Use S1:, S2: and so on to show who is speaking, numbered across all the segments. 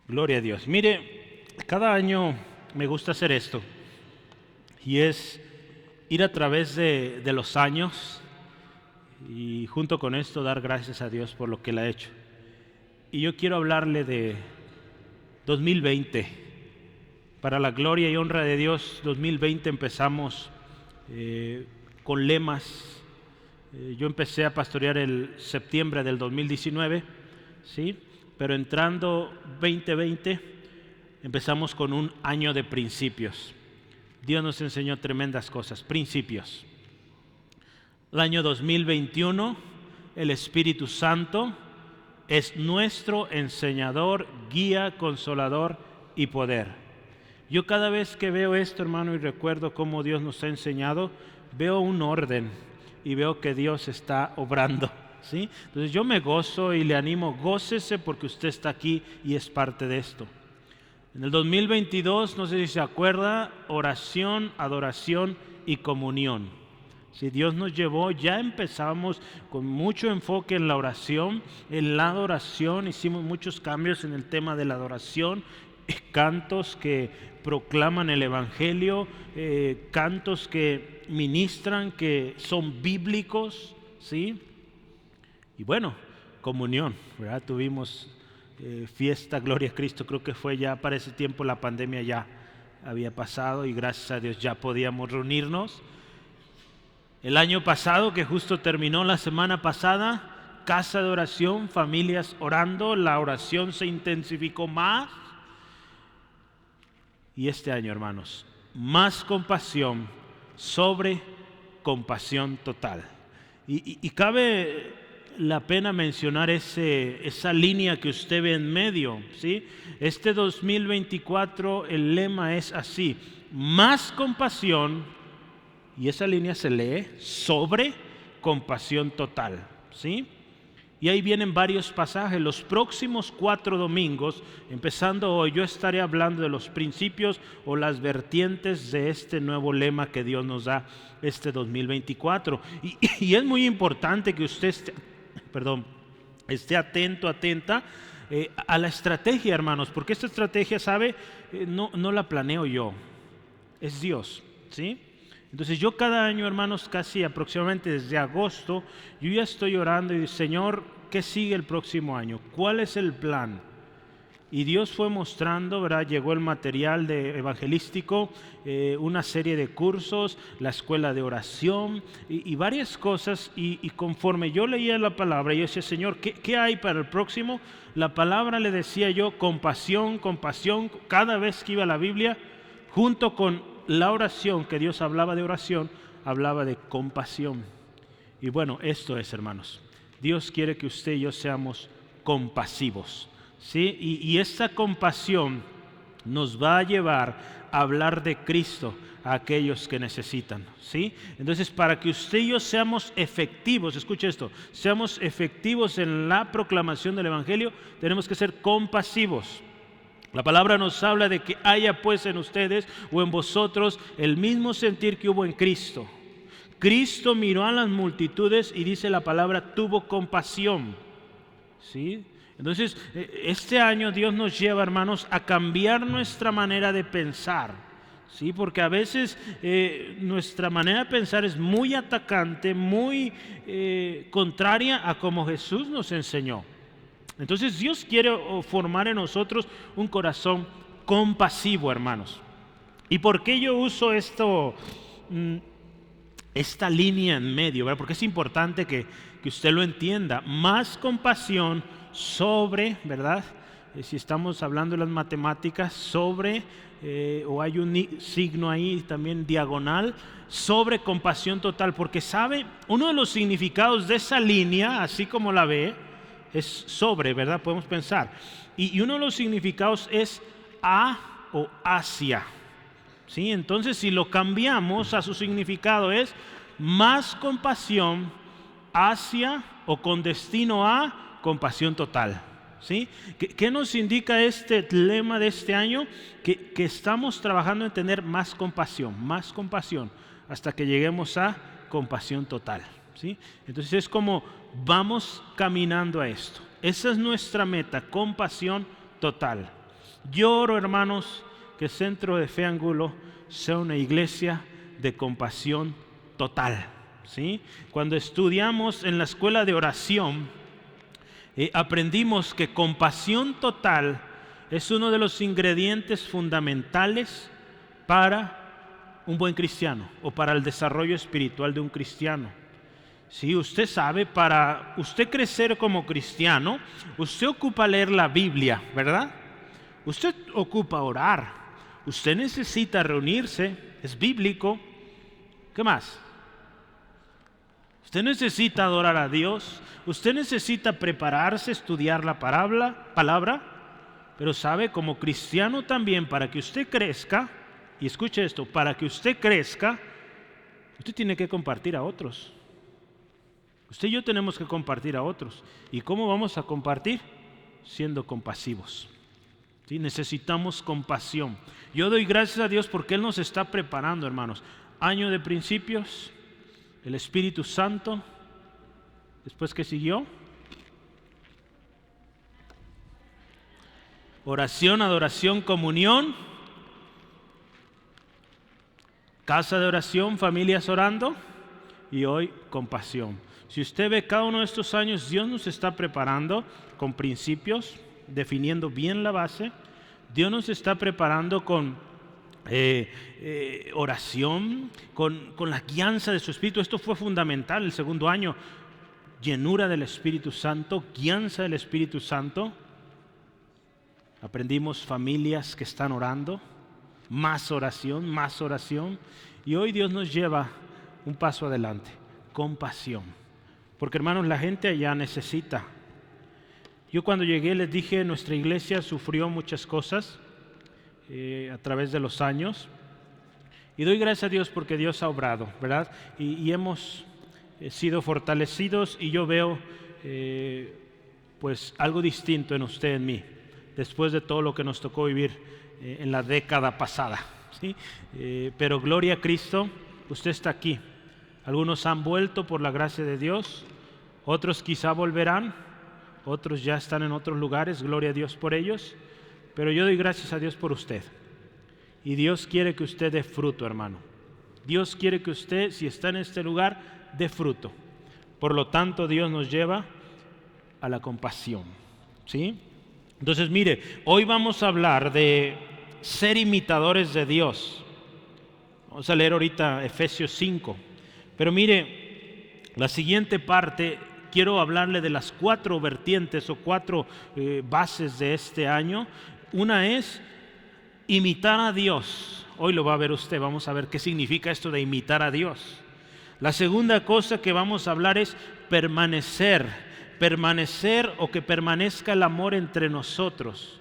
S1: Gloria a Dios. Mire, cada año me gusta hacer esto, y es ir a través de los años y junto con esto dar gracias a Dios por lo que Él ha hecho. Y yo quiero hablarle de 2020. Para la gloria y honra de Dios, 2020 empezamos con lemas. Yo empecé a pastorear el septiembre del 2019, ¿sí? Pero entrando 2020 empezamos con un año de principios. Dios nos enseñó tremendas cosas, principios. El año 2021, el Espíritu Santo es nuestro enseñador, guía, consolador y poder. Yo cada vez que veo esto, hermano, y recuerdo cómo Dios nos ha enseñado, veo un orden y veo que Dios está obrando, ¿sí? Entonces yo me gozo y le animo, gócese porque usted está aquí y es parte de esto. En el 2022, no sé si se acuerda, oración, adoración y comunión. Si Dios nos llevó, ya empezamos con mucho enfoque en la oración, en la adoración, hicimos muchos cambios en el tema de la adoración, cantos que proclaman el Evangelio, cantos que ministran, que son bíblicos, ¿sí? Y bueno, comunión, ¿verdad? Tuvimos fiesta, gloria a Cristo, creo que fue ya para ese tiempo la pandemia ya había pasado y gracias a Dios ya podíamos reunirnos. El año pasado, que justo terminó la semana pasada, casa de oración, familias orando, la oración se intensificó más. Y este año, hermanos, más compasión sobre compasión total. Y cabe la pena mencionar esa línea que usted ve en medio, ¿sí? Este 2024 el lema es así: más compasión, y esa línea se lee sobre compasión total, ¿sí? Y ahí vienen varios pasajes. Los próximos 4 domingos, empezando hoy, yo estaré hablando de los principios o las vertientes de este nuevo lema que Dios nos da este 2024. Y es muy importante que usted esté atento, atenta a la estrategia, hermanos, porque esta estrategia, ¿sabe? No la planeo yo, es Dios, ¿sí? Entonces yo cada año, hermanos, casi aproximadamente desde agosto, yo ya estoy orando y digo, Señor, ¿qué sigue el próximo año? ¿Cuál es el plan? Y Dios fue mostrando, ¿verdad? Llegó el material evangelístico, una serie de cursos, la escuela de oración y varias cosas. Y conforme yo leía la palabra, yo decía, Señor, ¿qué hay para el próximo? La palabra, le decía yo, compasión, compasión. Cada vez que iba a la Biblia, junto con la oración, que Dios hablaba de oración, hablaba de compasión. Y bueno, esto es, hermanos, Dios quiere que usted y yo seamos compasivos, ¿sí? Y esta compasión nos va a llevar a hablar de Cristo a aquellos que necesitan, ¿sí? Entonces, para que usted y yo seamos efectivos, escuche esto, seamos efectivos en la proclamación del Evangelio, tenemos que ser compasivos. La palabra nos habla de que haya pues en ustedes o en vosotros el mismo sentir que hubo en Cristo. Cristo miró a las multitudes y dice la palabra, tuvo compasión, ¿sí? Entonces, este año Dios nos lleva, hermanos, a cambiar nuestra manera de pensar, ¿sí? Porque a veces nuestra manera de pensar es muy atacante, muy contraria a como Jesús nos enseñó. Entonces Dios quiere formar en nosotros un corazón compasivo, hermanos. ¿Y por qué yo uso esta línea en medio? ¿Verdad? Porque es importante que usted lo entienda. Más compasión sobre, ¿verdad? Si estamos hablando de las matemáticas, sobre, o hay un signo ahí también diagonal, sobre compasión total. Porque sabe, uno de los significados de esa línea, así como la ve, es sobre, ¿verdad? Podemos pensar. Y uno de los significados es a o hacia, ¿sí? Entonces, si lo cambiamos a su significado es más compasión hacia o con destino a compasión total, ¿sí? ¿Qué nos indica este lema de este año? Que estamos trabajando en tener más compasión, hasta que lleguemos a compasión total, ¿sí? Entonces es como vamos caminando a esto. Esa es nuestra meta, compasión total. Yo oro, hermanos, que Centro de Fe Angulo sea una iglesia de compasión total, ¿sí? Cuando estudiamos en la escuela de oración, aprendimos que compasión total es uno de los ingredientes fundamentales para un buen cristiano o para el desarrollo espiritual de un cristiano. Sí, usted sabe, para usted crecer como cristiano, usted ocupa leer la Biblia, ¿verdad? Usted ocupa orar, usted necesita reunirse, es bíblico. ¿Qué más? Usted necesita adorar a Dios, usted necesita prepararse, estudiar la palabra, pero sabe, como cristiano también, para que usted crezca, y escuche esto, para que usted crezca, usted tiene que compartir a otros. Usted y yo tenemos que compartir a otros. ¿Y cómo vamos a compartir? Siendo compasivos. ¿Sí? Necesitamos compasión. Yo doy gracias a Dios porque Él nos está preparando, hermanos. Año de principios, el Espíritu Santo. Después, ¿qué siguió? Oración, adoración, comunión. Casa de oración, familias orando. Y hoy, compasión. Si usted ve cada uno de estos años, Dios nos está preparando con principios, definiendo bien la base. Dios nos está preparando con oración, con la guianza de su Espíritu. Esto fue fundamental el segundo año. Llenura del Espíritu Santo, guianza del Espíritu Santo. Aprendimos familias que están orando, más oración, más oración. Y hoy Dios nos lleva un paso adelante, compasión. Porque, hermanos, la gente allá necesita. Yo cuando llegué les dije, nuestra iglesia sufrió muchas cosas a través de los años. Y doy gracias a Dios porque Dios ha obrado, ¿verdad? Y hemos sido fortalecidos y yo veo pues algo distinto en usted, en mí, después de todo lo que nos tocó vivir en la década pasada, ¿sí? Pero gloria a Cristo, usted está aquí. Algunos han vuelto por la gracia de Dios, otros quizá volverán, otros ya están en otros lugares, gloria a Dios por ellos, pero yo doy gracias a Dios por usted. Y Dios quiere que usted dé fruto, hermano. Dios quiere que usted, si está en este lugar, dé fruto. Por lo tanto, Dios nos lleva a la compasión, ¿sí? Entonces, mire, hoy vamos a hablar de ser imitadores de Dios. Vamos a leer ahorita Efesios 5. Pero mire, la siguiente parte, quiero hablarle de las 4 vertientes o 4 bases de este año. Una es imitar a Dios. Hoy lo va a ver usted, vamos a ver qué significa esto de imitar a Dios. La segunda cosa que vamos a hablar es permanecer o que permanezca el amor entre nosotros.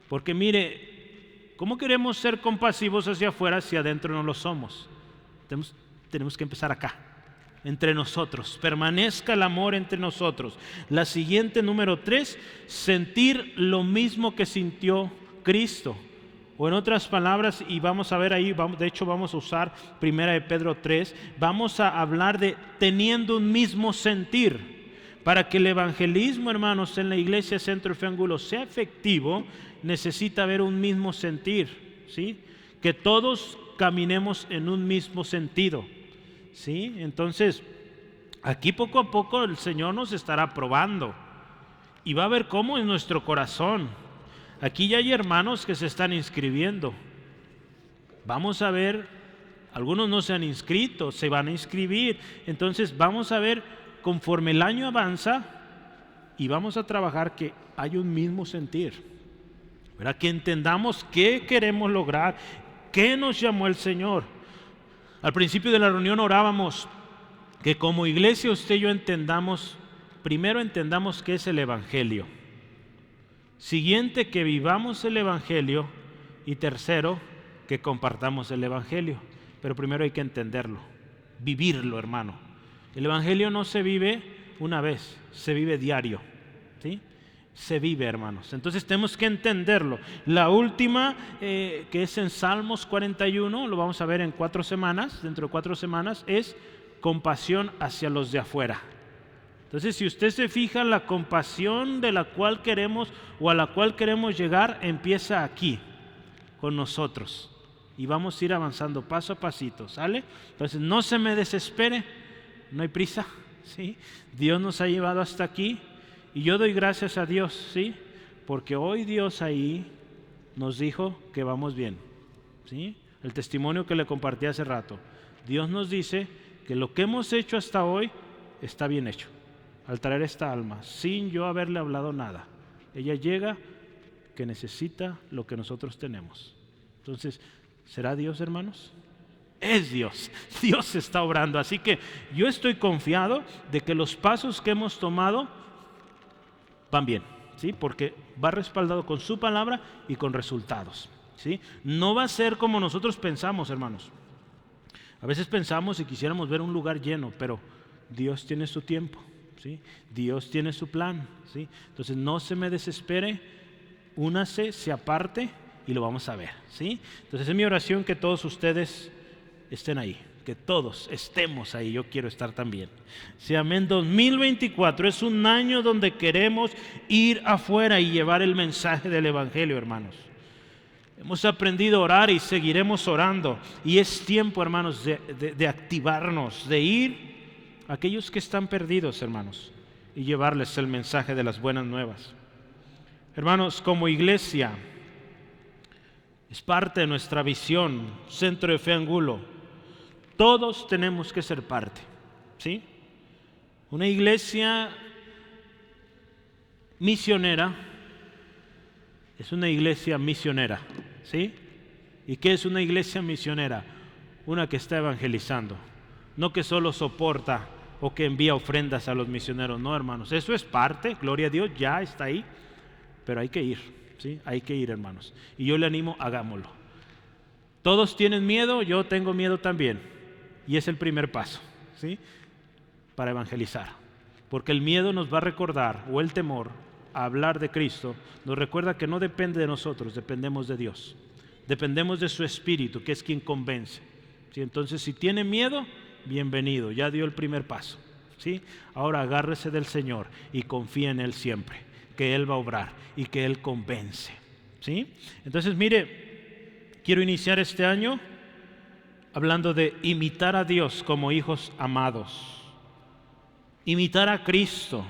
S1: Porque mire, ¿cómo queremos ser compasivos hacia afuera si adentro no lo somos? Tenemos que empezar acá, entre nosotros. Permanezca el amor entre nosotros. La siguiente, número 3, sentir lo mismo que sintió Cristo. O en otras palabras, y vamos a ver ahí, de hecho vamos a usar 1 de Pedro 3, vamos a hablar de teniendo un mismo sentir. Para que el evangelismo, hermanos, en la iglesia Centro de Fe Angulo sea efectivo, necesita haber un mismo sentir, ¿sí? Que todos caminemos en un mismo sentido, ¿sí? Entonces, aquí poco a poco el Señor nos estará probando y va a ver cómo es nuestro corazón. Aquí ya hay hermanos que se están inscribiendo. Vamos a ver, algunos no se han inscrito, se van a inscribir. Entonces vamos a ver conforme el año avanza y vamos a trabajar que hay un mismo sentir, ¿verdad? Que entendamos qué queremos lograr, qué nos llamó el Señor. Al principio de la reunión orábamos que como iglesia usted y yo primero entendamos qué es el Evangelio. Siguiente, que vivamos el Evangelio. Y tercero, que compartamos el Evangelio. Pero primero hay que entenderlo, vivirlo, hermano. El Evangelio no se vive una vez, se vive diario, ¿sí? Se vive, hermanos. Entonces tenemos que entenderlo. La última, que es en Salmos 41, lo vamos a ver en 4 semanas, dentro de 4 semanas, es compasión hacia los de afuera. Entonces, si usted se fija, la compasión de la cual queremos o a la cual queremos llegar empieza aquí, con nosotros. Y vamos a ir avanzando paso a pasito, ¿sale? Entonces, no se me desespere, no hay prisa, ¿sí? Dios nos ha llevado hasta aquí y yo doy gracias a Dios, ¿sí? Porque hoy Dios ahí nos dijo que vamos bien, ¿sí? El testimonio que le compartí hace rato. Dios nos dice que lo que hemos hecho hasta hoy está bien hecho. Al traer esta alma, sin yo haberle hablado nada, ella llega que necesita lo que nosotros tenemos. Entonces, ¿será Dios, hermanos? Es Dios. Dios está obrando. Así que yo estoy confiado de que los pasos que hemos tomado van bien, ¿sí? Porque va respaldado con su palabra y con resultados, ¿sí? No va a ser como nosotros pensamos, hermanos. A veces pensamos y quisiéramos ver un lugar lleno, pero Dios tiene su tiempo, ¿sí? Dios tiene su plan, ¿sí? Entonces no se me desespere, únase, se aparte y lo vamos a ver, ¿sí? Entonces es mi oración que todos ustedes estén ahí, que todos estemos ahí. Yo quiero estar también. Sí, amén. 2024 es un año donde queremos ir afuera y llevar el mensaje del Evangelio, hermanos. Hemos aprendido a orar y seguiremos orando. Y es tiempo, hermanos, de activarnos, de ir a aquellos que están perdidos, hermanos, y llevarles el mensaje de las buenas nuevas. Hermanos, como iglesia, es parte de nuestra visión, Centro de Fe Angulo. Todos tenemos que ser parte, ¿sí? Una iglesia misionera es una iglesia misionera, ¿sí? ¿Y qué es una iglesia misionera? Una que está evangelizando, no que solo soporta o que envía ofrendas a los misioneros, no, hermanos. Eso es parte, gloria a Dios, ya está ahí, pero hay que ir, ¿sí? Hay que ir, hermanos. Y yo le animo, hagámoslo. Todos tienen miedo, yo tengo miedo también. Y es el primer paso, ¿sí? Para evangelizar. Porque el miedo nos va a recordar, o el temor, a hablar de Cristo, nos recuerda que no depende de nosotros, dependemos de Dios. Dependemos de su Espíritu, que es quien convence, ¿sí? Entonces, si tiene miedo, bienvenido, ya dio el primer paso, ¿sí? Ahora agárrese del Señor y confía en Él siempre, que Él va a obrar y que Él convence, ¿sí? Entonces, mire, quiero iniciar este año hablando de imitar a Dios como hijos amados, imitar a Cristo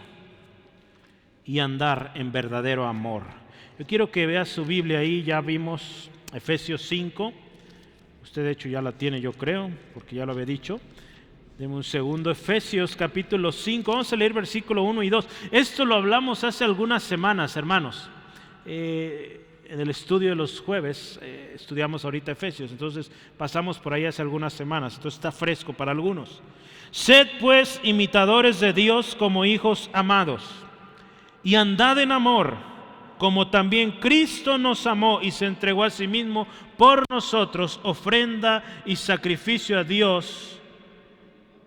S1: y andar en verdadero amor. Yo quiero que vea su Biblia ahí, ya vimos Efesios 5, usted de hecho ya la tiene, yo creo, porque ya lo había dicho. Deme un segundo, Efesios capítulo 5, vamos a leer versículo 1 y 2. Esto lo hablamos hace algunas semanas, hermanos. En el estudio de los jueves estudiamos ahorita Efesios, entonces pasamos por ahí hace algunas semanas, entonces está fresco para algunos. Sed pues imitadores de Dios como hijos amados, y andad en amor, como también Cristo nos amó y se entregó a sí mismo por nosotros, ofrenda y sacrificio a Dios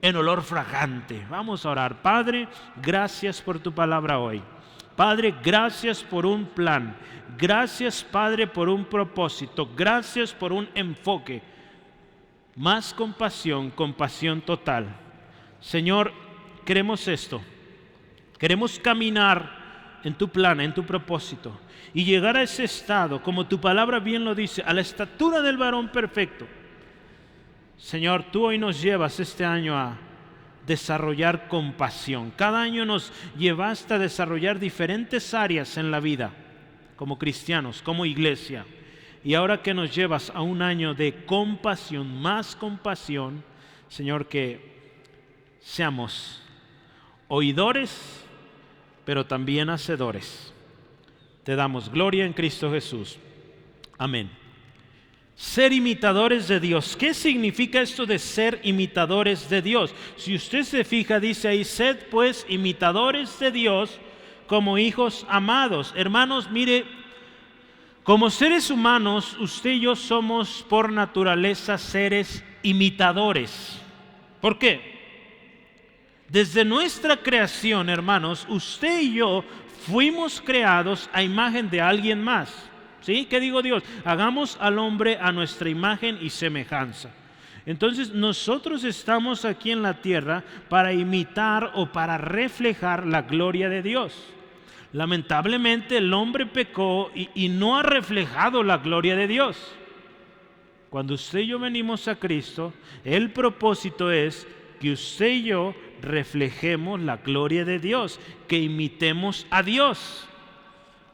S1: en olor fragante. Vamos a orar. Padre, gracias por tu palabra hoy. Padre, gracias por un plan. Gracias, Padre, por un propósito. Gracias por un enfoque. Más compasión, compasión total. Señor, queremos esto. Queremos caminar en tu plan, en tu propósito. Y llegar a ese estado, como tu palabra bien lo dice, a la estatura del varón perfecto. Señor, tú hoy nos llevas este año a desarrollar compasión. Cada año nos llevaste a desarrollar diferentes áreas en la vida, como cristianos, como iglesia. Y ahora que nos llevas a un año de compasión, más compasión, Señor, que seamos oidores, pero también hacedores. Te damos gloria en Cristo Jesús. Amén. Ser imitadores de Dios. ¿Qué significa esto de ser imitadores de Dios? Si usted se fija, dice ahí, sed pues imitadores de Dios como hijos amados. Hermanos, mire, como seres humanos, usted y yo somos por naturaleza seres imitadores. ¿Por qué? Desde nuestra creación, hermanos, usted y yo fuimos creados a imagen de alguien más. ¿Sí? ¿Qué digo Dios? Hagamos al hombre a nuestra imagen y semejanza. Entonces nosotros estamos aquí en la tierra para imitar o para reflejar la gloria de Dios. Lamentablemente el hombre pecó y no ha reflejado la gloria de Dios. Cuando usted y yo venimos a Cristo, el propósito es que usted y yo reflejemos la gloria de Dios, que imitemos a Dios.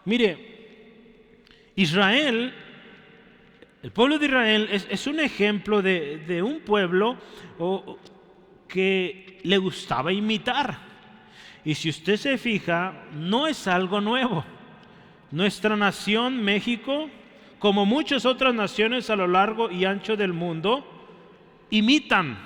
S1: Mire, Israel, el pueblo de Israel es un ejemplo de un pueblo que le gustaba imitar. Y si usted se fija, no es algo nuevo. Nuestra nación, México, como muchas otras naciones a lo largo y ancho del mundo, imitan.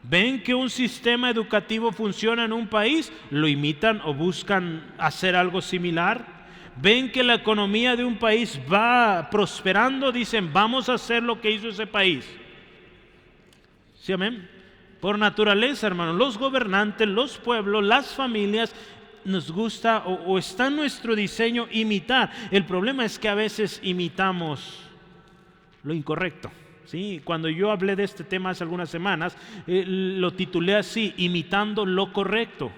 S1: Ven que un sistema educativo funciona en un país, lo imitan o buscan hacer algo similar. Ven que la economía de un país va prosperando, dicen, vamos a hacer lo que hizo ese país. ¿Sí, amén? Por naturaleza, hermanos, los gobernantes, los pueblos, las familias, nos gusta o está en nuestro diseño imitar. El problema es que a veces imitamos lo incorrecto. ¿Sí? Cuando yo hablé de este tema hace algunas semanas, lo titulé así, imitando lo correcto.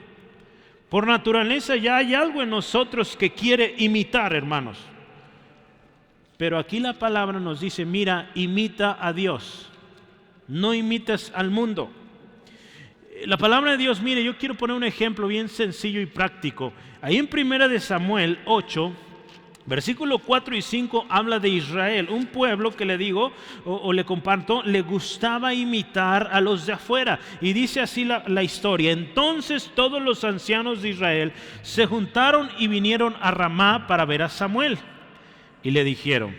S1: Por naturaleza ya hay algo en nosotros que quiere imitar, hermanos. Pero aquí la palabra nos dice, mira, imita a Dios, no imitas al mundo. La palabra de Dios, mire, yo quiero poner un ejemplo bien sencillo y práctico. Ahí en 1 Samuel 8, versículo 4 y 5 habla de Israel, un pueblo que le digo o le comparto, le gustaba imitar a los de afuera. Y dice así la historia. Entonces todos los ancianos de Israel se juntaron y vinieron a Ramá para ver a Samuel. Y le dijeron,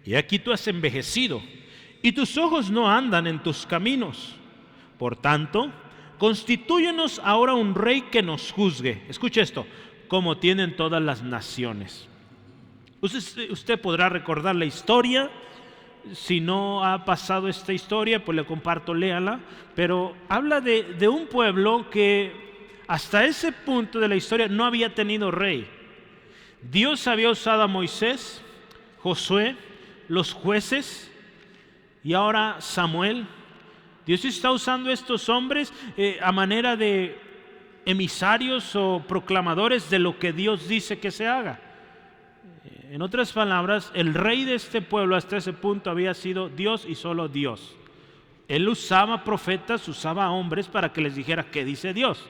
S1: y aquí tú has envejecido y tus ojos no andan en tus caminos. Por tanto, constitúyenos ahora un rey que nos juzgue. Escuche esto, como tienen todas las naciones. Usted podrá recordar la historia. Si no ha pasado esta historia, pues le comparto, léala. Pero habla de un pueblo que hasta ese punto de la historia no había tenido rey. Dios había usado a Moisés, Josué, los jueces y ahora Samuel. Dios está usando a estos hombres a manera de emisarios o proclamadores de lo que Dios dice que se haga. En otras palabras, el rey de este pueblo hasta ese punto había sido Dios y solo Dios. Él usaba profetas, usaba hombres para que les dijera qué dice Dios.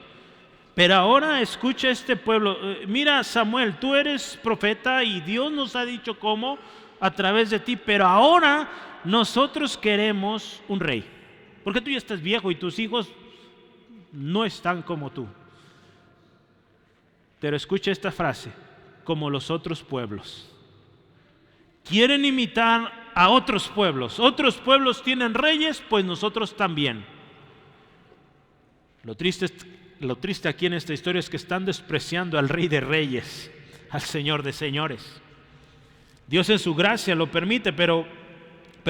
S1: Pero ahora escucha este pueblo, mira Samuel, tú eres profeta y Dios nos ha dicho cómo a través de ti, pero ahora nosotros queremos un rey. Porque tú ya estás viejo y tus hijos no están como tú. Pero escucha esta frase, como los otros pueblos. Quieren imitar a otros pueblos. Otros pueblos tienen reyes, pues nosotros también. Lo triste aquí en esta historia es que están despreciando al Rey de Reyes, al Señor de Señores. Dios en su gracia lo permite, pero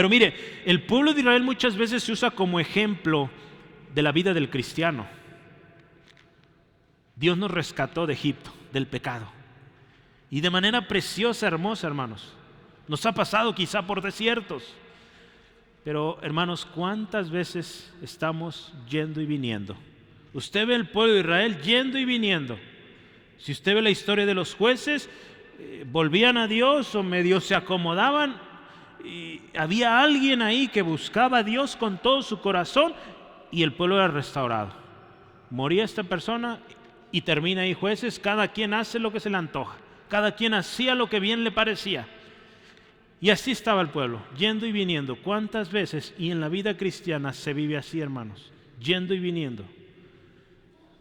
S1: mire, el pueblo de Israel muchas veces se usa como ejemplo de la vida del cristiano. Dios nos rescató de Egipto, del pecado. Y de manera preciosa, hermosa, hermanos. Nos ha pasado quizá por desiertos. Pero, hermanos, ¿cuántas veces estamos yendo y viniendo? Usted ve el pueblo de Israel yendo y viniendo. Si usted ve la historia de los jueces, volvían a Dios o medio se acomodaban. Y había alguien ahí que buscaba a Dios con todo su corazón y el pueblo era restaurado. Moría esta persona y termina ahí jueces, cada quien hace lo que se le antoja, cada quien hacía lo que bien le parecía. Y así estaba el pueblo, yendo y viniendo. ¿Cuántas veces? Y en la vida cristiana se vive así, hermanos, yendo y viniendo.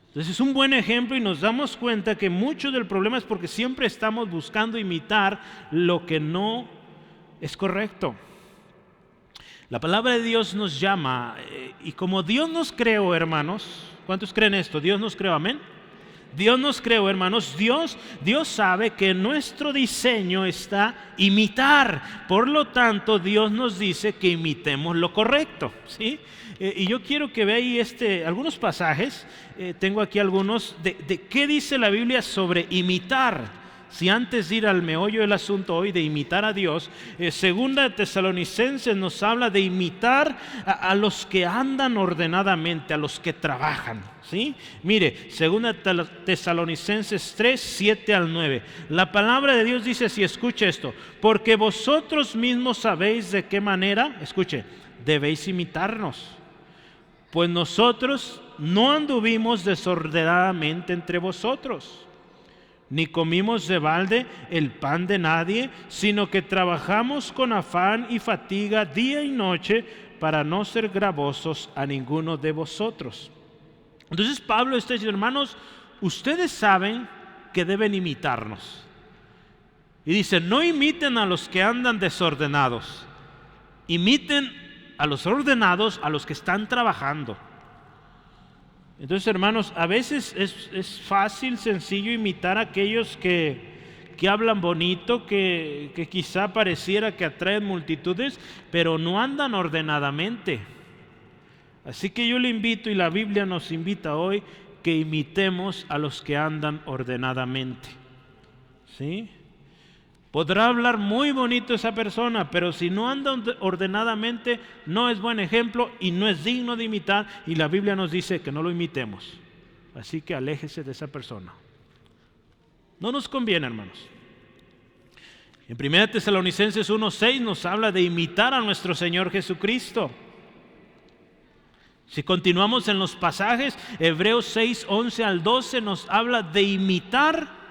S1: Entonces es un buen ejemplo y nos damos cuenta que mucho del problema es porque siempre estamos buscando imitar lo que no es correcto. La palabra de Dios nos llama y como Dios nos creó, hermanos, ¿cuántos creen esto? Dios nos creó, amén. Dios nos creó, hermanos. Dios sabe que nuestro diseño está imitar. Por lo tanto, Dios nos dice que imitemos lo correcto, ¿sí? Y yo quiero que veáis algunos pasajes. Tengo aquí algunos de qué dice la Biblia sobre imitar. si antes de ir al meollo del asunto hoy de imitar a Dios, segunda de Tesalonicenses nos habla de imitar a los que andan ordenadamente, a los que trabajan, ¿sí? Mire, segunda de Tesalonicenses 3, 7 al 9. La palabra de Dios dice así, escuche esto: porque vosotros mismos sabéis de qué manera, escuche, debéis imitarnos. Pues nosotros no anduvimos desordenadamente entre vosotros, ni comimos de balde el pan de nadie, sino que trabajamos con afán y fatiga día y noche para no ser gravosos a ninguno de vosotros. Entonces Pablo está diciendo, hermanos, ustedes saben que deben imitarnos. Y dice, no imiten a los que andan desordenados, imiten a los ordenados, a los que están trabajando. Entonces, hermanos, a veces es fácil, sencillo imitar a aquellos que hablan bonito, que quizá pareciera que atraen multitudes, pero no andan ordenadamente. Así que yo le invito, y la Biblia nos invita hoy, que imitemos a los que andan ordenadamente. ¿Sí? Podrá hablar muy bonito esa persona, pero si no anda ordenadamente, no es buen ejemplo y no es digno de imitar, y la Biblia nos dice que no lo imitemos. Así que aléjese de esa persona. No nos conviene, hermanos. En 1 Tesalonicenses 1:6 nos habla de imitar a nuestro Señor Jesucristo. Si continuamos en los pasajes, Hebreos 6, 11 al 12 nos habla de imitar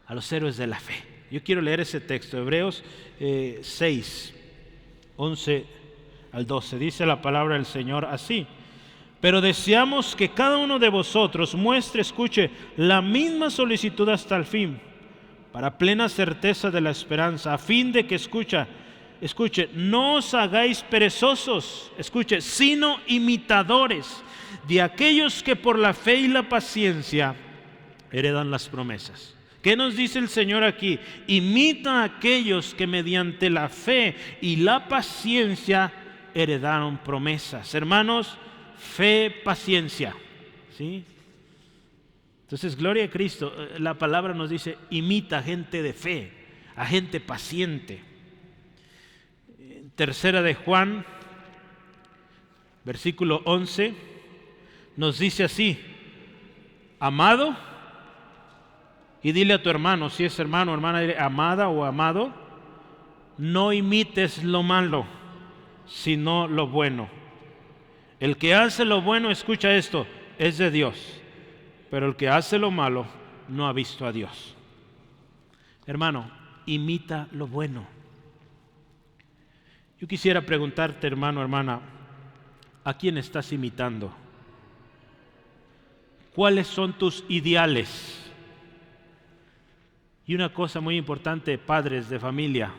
S1: a los héroes de la fe. Yo quiero leer ese texto, Hebreos 6, 11 al 12. Dice la palabra del Señor así: pero deseamos que cada uno de vosotros muestre, escuche, la misma solicitud hasta el fin, para plena certeza de la esperanza, a fin de que, escuche, no os hagáis perezosos, escuche, sino imitadores de aquellos que por la fe y la paciencia heredan las promesas. ¿Qué nos dice el Señor aquí? Imita a aquellos que mediante la fe y la paciencia heredaron promesas. Hermanos, fe, paciencia, ¿sí? Entonces, gloria a Cristo. La palabra nos dice, imita a gente de fe, a gente paciente. Tercera de Juan, versículo 11, nos dice así: amado, y dile a tu hermano, si es hermano o hermana, dile, amada o amado, no imites lo malo, sino lo bueno. El que hace lo bueno, escucha esto, es de Dios, pero el que hace lo malo no ha visto a Dios. Hermano, imita lo bueno. Yo quisiera preguntarte, hermano, hermana, ¿a quién estás imitando? ¿Cuáles son tus ideales? Y una cosa muy importante, padres de familia,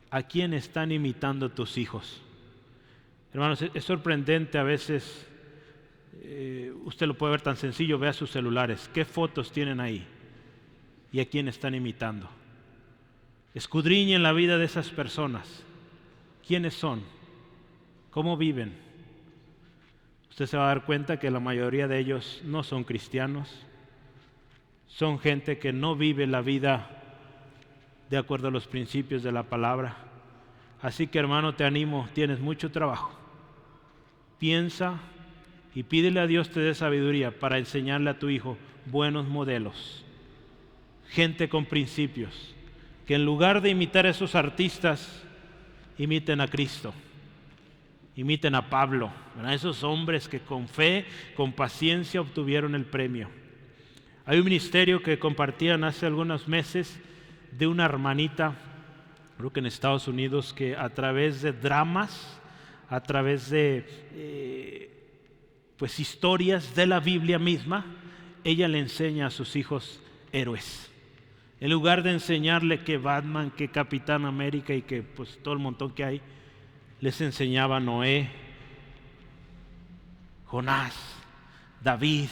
S1: ¿a quién están imitando tus hijos? Hermanos, es sorprendente a veces, usted lo puede ver tan sencillo, vea sus celulares, ¿qué fotos tienen ahí? ¿Y a quién están imitando? Escudriñen la vida de esas personas. ¿Quiénes son? ¿Cómo viven? Usted se va a dar cuenta que la mayoría de ellos no son cristianos. Son gente que no vive la vida de acuerdo a los principios de la palabra. Así que, hermano, te animo, tienes mucho trabajo. Piensa y pídele a Dios te dé sabiduría para enseñarle a tu hijo buenos modelos. Gente con principios, que en lugar de imitar a esos artistas, imiten a Cristo, imiten a Pablo, a esos hombres que con fe, con paciencia obtuvieron el premio. Hay un ministerio que compartían hace algunos meses de una hermanita, creo que en Estados Unidos, que a través de dramas, a través de pues historias de la Biblia misma, ella le enseña a sus hijos héroes. En lugar de enseñarle que Batman, que Capitán América y que pues todo el montón que hay, les enseñaba Noé, Jonás, David,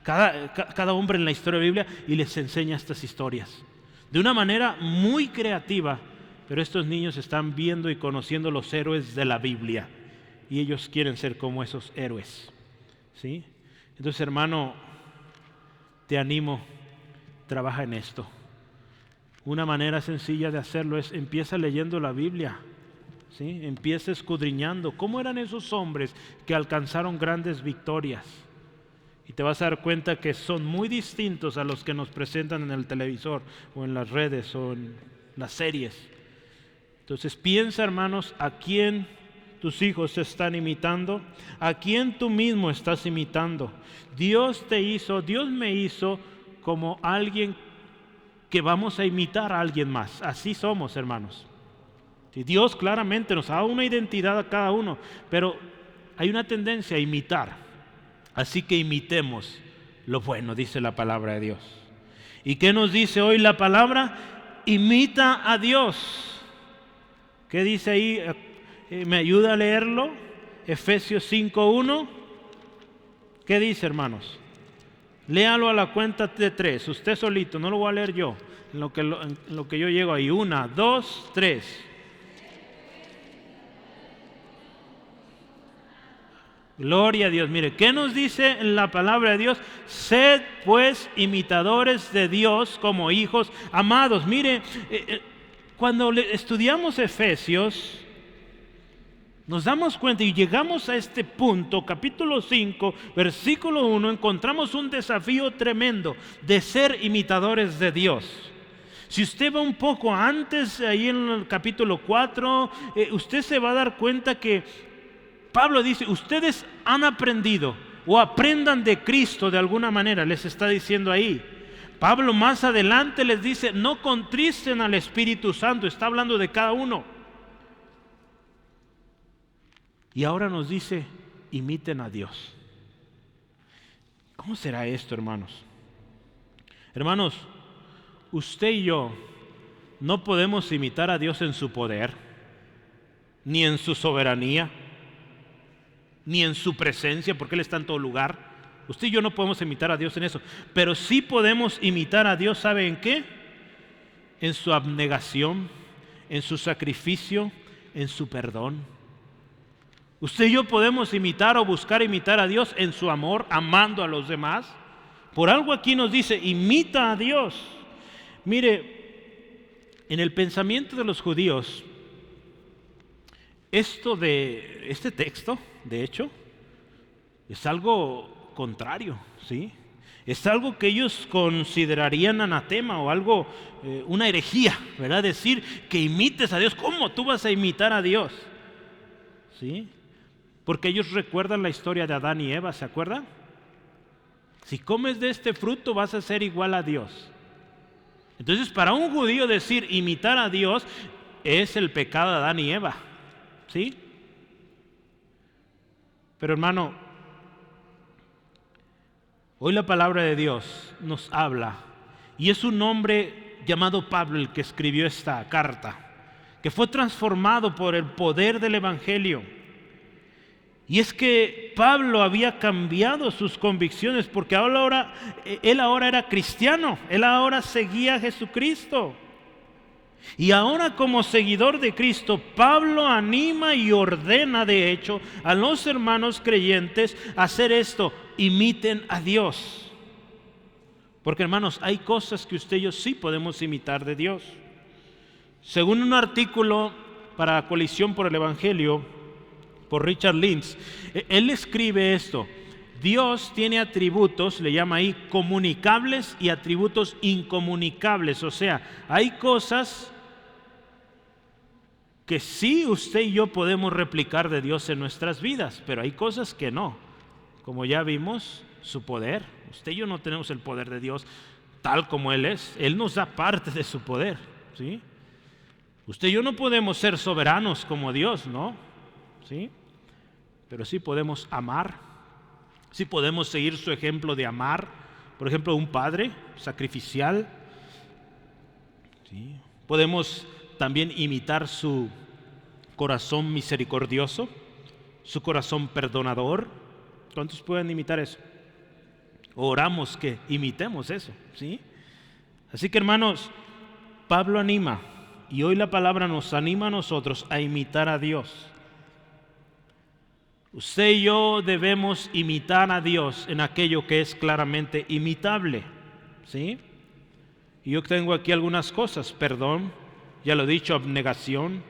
S1: cada hombre en la historia de la Biblia, y les enseña estas historias de una manera muy creativa. Pero estos niños están viendo y conociendo los héroes de la Biblia y ellos quieren ser como esos héroes, ¿sí? Entonces, hermano, te animo, trabaja en esto. Una manera sencilla de hacerlo es empieza leyendo la Biblia, ¿sí? Empieza escudriñando cómo eran esos hombres que alcanzaron grandes victorias. Y te vas a dar cuenta que son muy distintos a los que nos presentan en el televisor o en las redes o en las series. Entonces piensa, hermanos, a quién tus hijos se están imitando, a quién tú mismo estás imitando. Dios me hizo como alguien que vamos a imitar a alguien más. Así somos, hermanos. Si Dios claramente nos ha dado una identidad a cada uno, pero hay una tendencia a imitar. Así que imitemos lo bueno, dice la palabra de Dios. ¿Y qué nos dice hoy la palabra? Imita a Dios. ¿Qué dice ahí? ¿Me ayuda a leerlo? Efesios 5:1. ¿Qué dice, hermanos? Léalo a la cuenta de 3. Usted solito, no lo voy a leer yo. En lo que yo llego ahí. 1, 2, 3. Gloria a Dios. Mire, ¿qué nos dice en la palabra de Dios? Sed pues imitadores de Dios como hijos amados. Mire, cuando estudiamos Efesios, nos damos cuenta y llegamos a este punto, capítulo 5, versículo 1, encontramos un desafío tremendo de ser imitadores de Dios. Si usted va un poco antes, ahí en el capítulo 4, usted se va a dar cuenta que Pablo dice, ustedes han aprendido o aprendan de Cristo de alguna manera, les está diciendo ahí. Pablo más adelante les dice, no contristen al Espíritu Santo, está hablando de cada uno. Y ahora nos dice, imiten a Dios. ¿Cómo será esto, hermanos? Hermanos, usted y yo no podemos imitar a Dios en su poder, ni en su soberanía, ni en su presencia, porque Él está en todo lugar. Usted y yo no podemos imitar a Dios en eso, pero sí podemos imitar a Dios, ¿sabe en qué? En su abnegación, en su sacrificio, en su perdón. Usted y yo podemos imitar o buscar imitar a Dios en su amor, amando a los demás. Por algo aquí nos dice, imita a Dios. Mire, en el pensamiento de los judíos, este texto, de hecho, es algo contrario, ¿sí? Es algo que ellos considerarían anatema o algo, una herejía, ¿verdad? Decir que imites a Dios. ¿Cómo tú vas a imitar a Dios? ¿Sí? Porque ellos recuerdan la historia de Adán y Eva, ¿se acuerdan? Si comes de este fruto vas a ser igual a Dios. Entonces, para un judío decir imitar a Dios es el pecado de Adán y Eva, ¿sí? Pero hermano, hoy la palabra de Dios nos habla, y es un hombre llamado Pablo el que escribió esta carta, que fue transformado por el poder del Evangelio. Y es que Pablo había cambiado sus convicciones porque él ahora era cristiano, él ahora seguía a Jesucristo. Y ahora como seguidor de Cristo, Pablo anima y ordena de hecho a los hermanos creyentes a hacer esto, imiten a Dios. Porque hermanos, hay cosas que usted y yo sí podemos imitar de Dios. Según un artículo para Coalición por el Evangelio, por Richard Lynch, él escribe esto: Dios tiene atributos, le llama ahí, comunicables y atributos incomunicables. O sea, hay cosas que sí usted y yo podemos replicar de Dios en nuestras vidas, pero hay cosas que no. Como ya vimos, su poder. Usted y yo no tenemos el poder de Dios tal como Él es. Él nos da parte de su poder, ¿sí? Usted y yo no podemos ser soberanos como Dios, ¿no? ¿Sí? Pero sí podemos amar, sí podemos seguir su ejemplo de amar. Por ejemplo, un padre sacrificial, ¿sí? Podemos también imitar su corazón misericordioso, su corazón perdonador. ¿Cuántos pueden imitar eso? Oramos que imitemos eso, ¿sí? Así que hermanos, Pablo anima, y hoy la palabra nos anima a nosotros a imitar a Dios. Usted y yo debemos imitar a Dios en aquello que es claramente imitable, ¿sí? Y yo tengo aquí algunas cosas: perdón, ya lo he dicho, abnegación,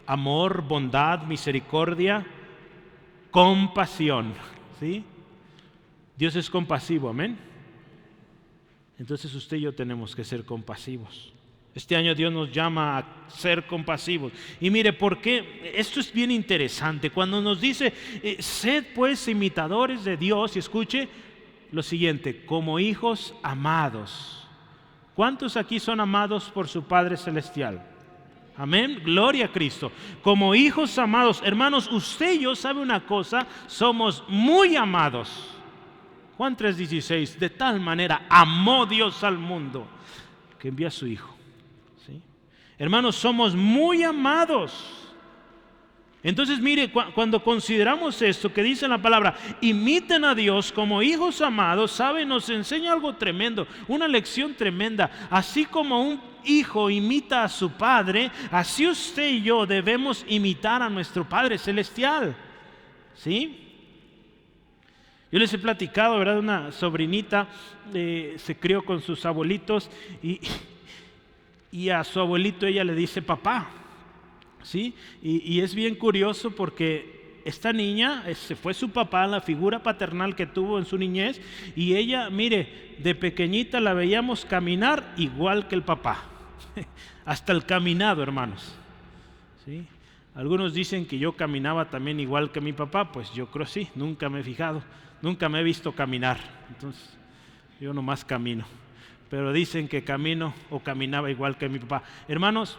S1: amor, bondad, misericordia, compasión. ¿Sí? Dios es compasivo, amén. Entonces usted y yo tenemos que ser compasivos. Este año Dios nos llama a ser compasivos. Y mire, ¿por qué? Esto es bien interesante. Cuando nos dice, sed pues imitadores de Dios, y escuche lo siguiente: como hijos amados. ¿Cuántos aquí son amados por su Padre Celestial? Amén, gloria a Cristo. Como hijos amados, hermanos, usted y yo, ¿sabe una cosa? Somos muy amados. Juan 3:16, de tal manera amó Dios al mundo que envía a su Hijo. ¿Sí? Hermanos, somos muy amados. Entonces mire, cuando consideramos esto que dice la palabra, imiten a Dios como hijos amados, ¿sabe? Nos enseña algo tremendo, una lección tremenda. Así como un hijo imita a su padre, así usted y yo debemos imitar a nuestro Padre Celestial. ¿Sí? Yo les he platicado, ¿verdad? Una sobrinita se crió con sus abuelitos y a su abuelito ella le dice papá. ¿Sí? Y es bien curioso porque esta niña, ese fue su papá, la figura paternal que tuvo en su niñez, y ella, mire, de pequeñita la veíamos caminar igual que el papá. Hasta el caminado, hermanos. ¿Sí? Algunos dicen que yo caminaba también igual que mi papá. Pues yo creo sí, nunca me he fijado, nunca me he visto caminar. Entonces yo nomás camino, pero dicen que camino o caminaba igual que mi papá. Hermanos,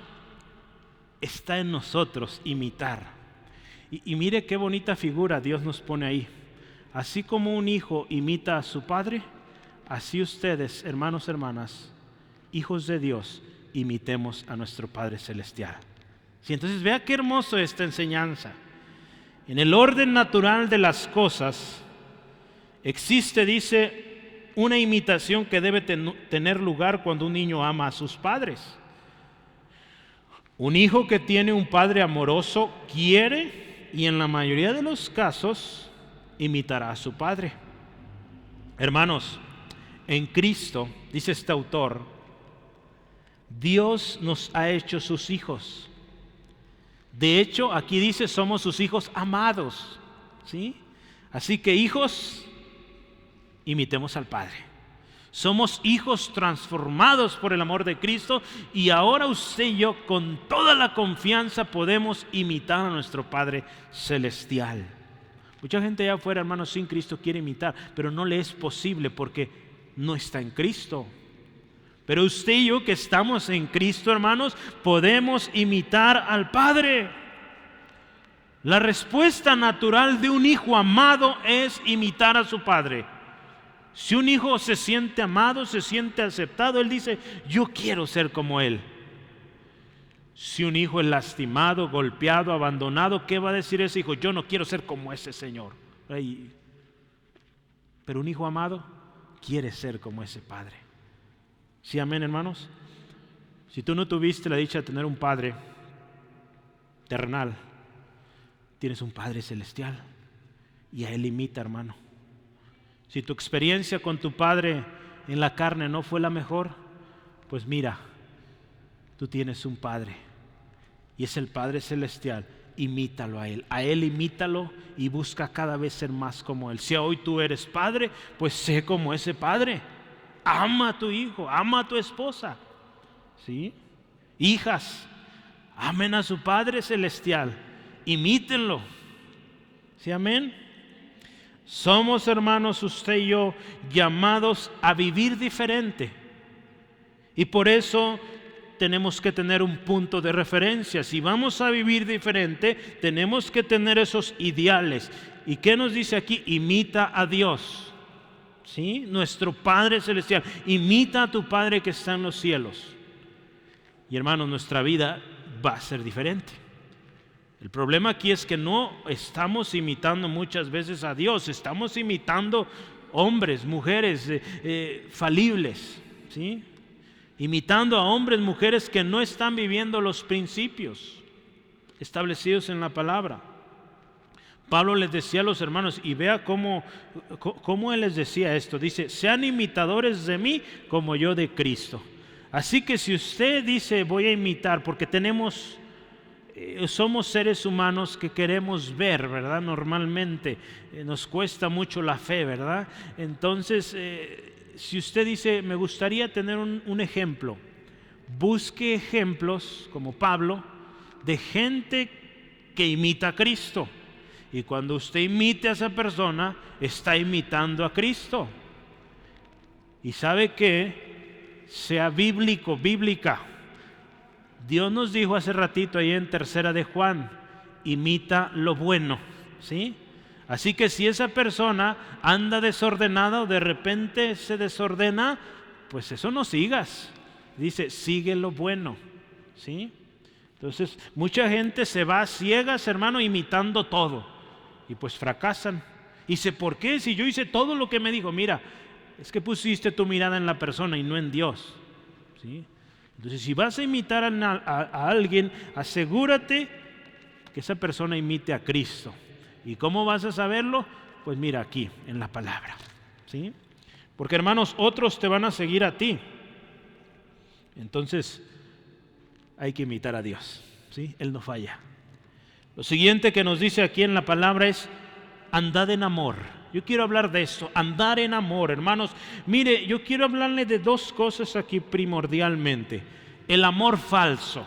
S1: está en nosotros imitar. Y mire qué bonita figura Dios nos pone ahí. Así como un hijo imita a su padre, así ustedes, hermanos, hermanas, hijos de Dios, imitemos a nuestro Padre Celestial. Sí, entonces vea qué hermoso esta enseñanza. En el orden natural de las cosas existe, dice, una imitación que debe tener lugar cuando un niño ama a sus padres. Un hijo que tiene un padre amoroso quiere, y en la mayoría de los casos, imitará a su padre. Hermanos, en Cristo, dice este autor, Dios nos ha hecho sus hijos. De hecho, aquí dice, somos sus hijos amados. ¿Sí? Así que hijos, imitemos al Padre. Somos hijos transformados por el amor de Cristo, y ahora usted y yo con toda la confianza podemos imitar a nuestro Padre Celestial. Mucha gente allá afuera, hermanos, sin Cristo quiere imitar, pero no le es posible porque no está en Cristo. Pero usted y yo que estamos en Cristo, hermanos, podemos imitar al Padre. La respuesta natural de un hijo amado es imitar a su padre. Si un hijo se siente amado, se siente aceptado, él dice, yo quiero ser como él. Si un hijo es lastimado, golpeado, abandonado, ¿qué va a decir ese hijo? Yo no quiero ser como ese señor. Pero un hijo amado quiere ser como ese padre. ¿Sí, amén, hermanos? Si tú no tuviste la dicha de tener un padre terrenal, tienes un Padre Celestial y a Él imita, hermano. Si tu experiencia con tu padre en la carne no fue la mejor, pues mira, tú tienes un Padre y es el Padre Celestial. Imítalo a Él imítalo y busca cada vez ser más como Él. Si hoy tú eres padre, pues sé como ese padre. Ama a tu hijo, ama a tu esposa. ¿Sí? Hijas, amen a su Padre Celestial, imítenlo. ¿Sí, amén? Somos, hermanos, usted y yo, llamados a vivir diferente. Y por eso tenemos que tener un punto de referencia. Si vamos a vivir diferente, tenemos que tener esos ideales. ¿Y qué nos dice aquí? Imita a Dios. ¿Sí? Nuestro Padre Celestial. Imita a tu Padre que está en los cielos. Y hermanos, nuestra vida va a ser diferente. El problema aquí es que no estamos imitando muchas veces a Dios, estamos imitando hombres, mujeres falibles, ¿sí? Imitando a hombres, mujeres que no están viviendo los principios establecidos en la palabra. Pablo les decía a los hermanos, y vea cómo él les decía esto, dice, sean imitadores de mí como yo de Cristo. Así que si usted dice voy a imitar, porque somos seres humanos que queremos ver, ¿verdad? Normalmente nos cuesta mucho la fe, ¿verdad? Entonces, si usted dice me gustaría tener un ejemplo, busque ejemplos como Pablo de gente que imita a Cristo. Y cuando usted imite a esa persona, está imitando a Cristo. Y sabe que sea bíblica. Dios nos dijo hace ratito ahí en 3 de Juan, imita lo bueno, ¿sí? Así que si esa persona anda desordenada o de repente se desordena, pues eso no sigas. Dice, sigue lo bueno, ¿sí? Entonces, mucha gente se va a ciegas, hermano, imitando todo. Y pues fracasan. Y dice, ¿por qué? Si yo hice todo lo que me dijo. Mira, es que pusiste tu mirada en la persona y no en Dios, ¿sí? Entonces, si vas a imitar a alguien, asegúrate que esa persona imite a Cristo. ¿Y cómo vas a saberlo? Pues mira aquí, en la palabra, ¿sí? Porque, hermanos, otros te van a seguir a ti. Entonces, hay que imitar a Dios, ¿sí? Él no falla. Lo siguiente que nos dice aquí en la palabra es, andad en amor. Yo quiero hablar de esto, andar en amor, hermanos. Mire, yo quiero hablarle de dos cosas aquí primordialmente. El amor falso,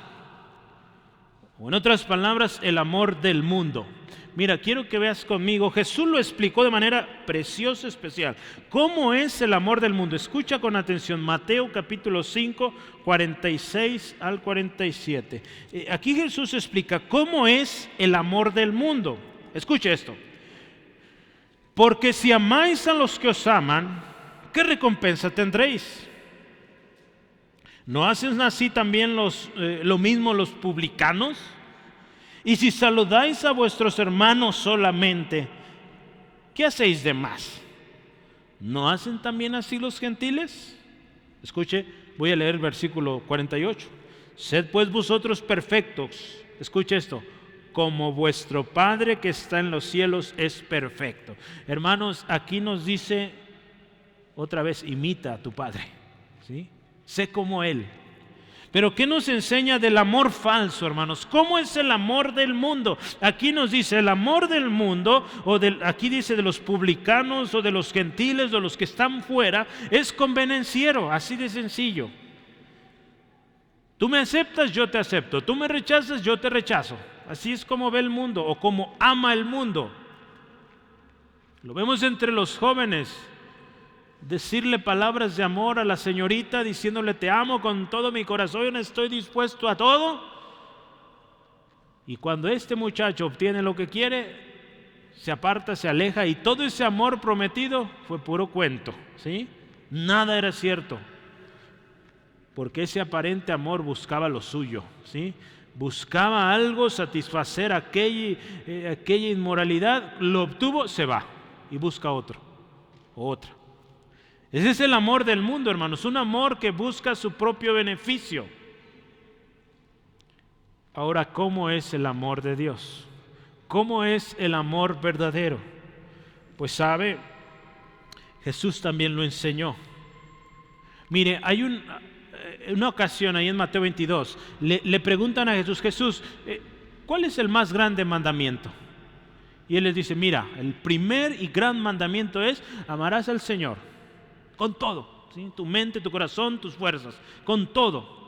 S1: o en otras palabras, el amor del mundo. Mira, quiero que veas conmigo, Jesús lo explicó de manera preciosa, especial. ¿Cómo es el amor del mundo? Escucha con atención, Mateo capítulo 5, 46 al 47. Aquí Jesús explica cómo es el amor del mundo. Escuche esto. Porque si amáis a los que os aman, ¿qué recompensa tendréis? ¿No hacen así también lo mismo los publicanos? Y si saludáis a vuestros hermanos solamente, ¿qué hacéis de más? ¿No hacen también así los gentiles? Escuche, voy a leer el versículo 48. Sed pues vosotros perfectos, escuche esto, como vuestro Padre que está en los cielos es perfecto. Hermanos, aquí nos dice otra vez, imita a tu Padre, ¿sí? Sé como Él. Pero ¿qué nos enseña del amor falso, hermanos? ¿Cómo es el amor del mundo? Aquí nos dice el amor del mundo, aquí dice de los publicanos o de los gentiles o los que están fuera, es convenenciero, así de sencillo. Tú me aceptas, yo te acepto. Tú me rechazas, yo te rechazo. Así es como ve el mundo o como ama el mundo. Lo vemos entre los jóvenes. Decirle palabras de amor a la señorita, diciéndole te amo con todo mi corazón, estoy dispuesto a todo. Y cuando este muchacho obtiene lo que quiere, se aparta, se aleja, y todo ese amor prometido fue puro cuento, ¿sí? Nada era cierto, porque ese aparente amor buscaba lo suyo, ¿sí? Buscaba algo, satisfacer aquella inmoralidad, lo obtuvo, se va y busca otro, otra. Ese es el amor del mundo, hermanos, un amor que busca su propio beneficio. Ahora, ¿cómo es el amor de Dios? ¿Cómo es el amor verdadero? Pues sabe, Jesús también lo enseñó. Mire, hay una ocasión ahí en Mateo 22, le preguntan a Jesús, ¿cuál es el más grande mandamiento? Y Él les dice, mira, el primer y gran mandamiento es, amarás al Señor con todo, ¿sí? Tu mente, tu corazón, tus fuerzas, con todo.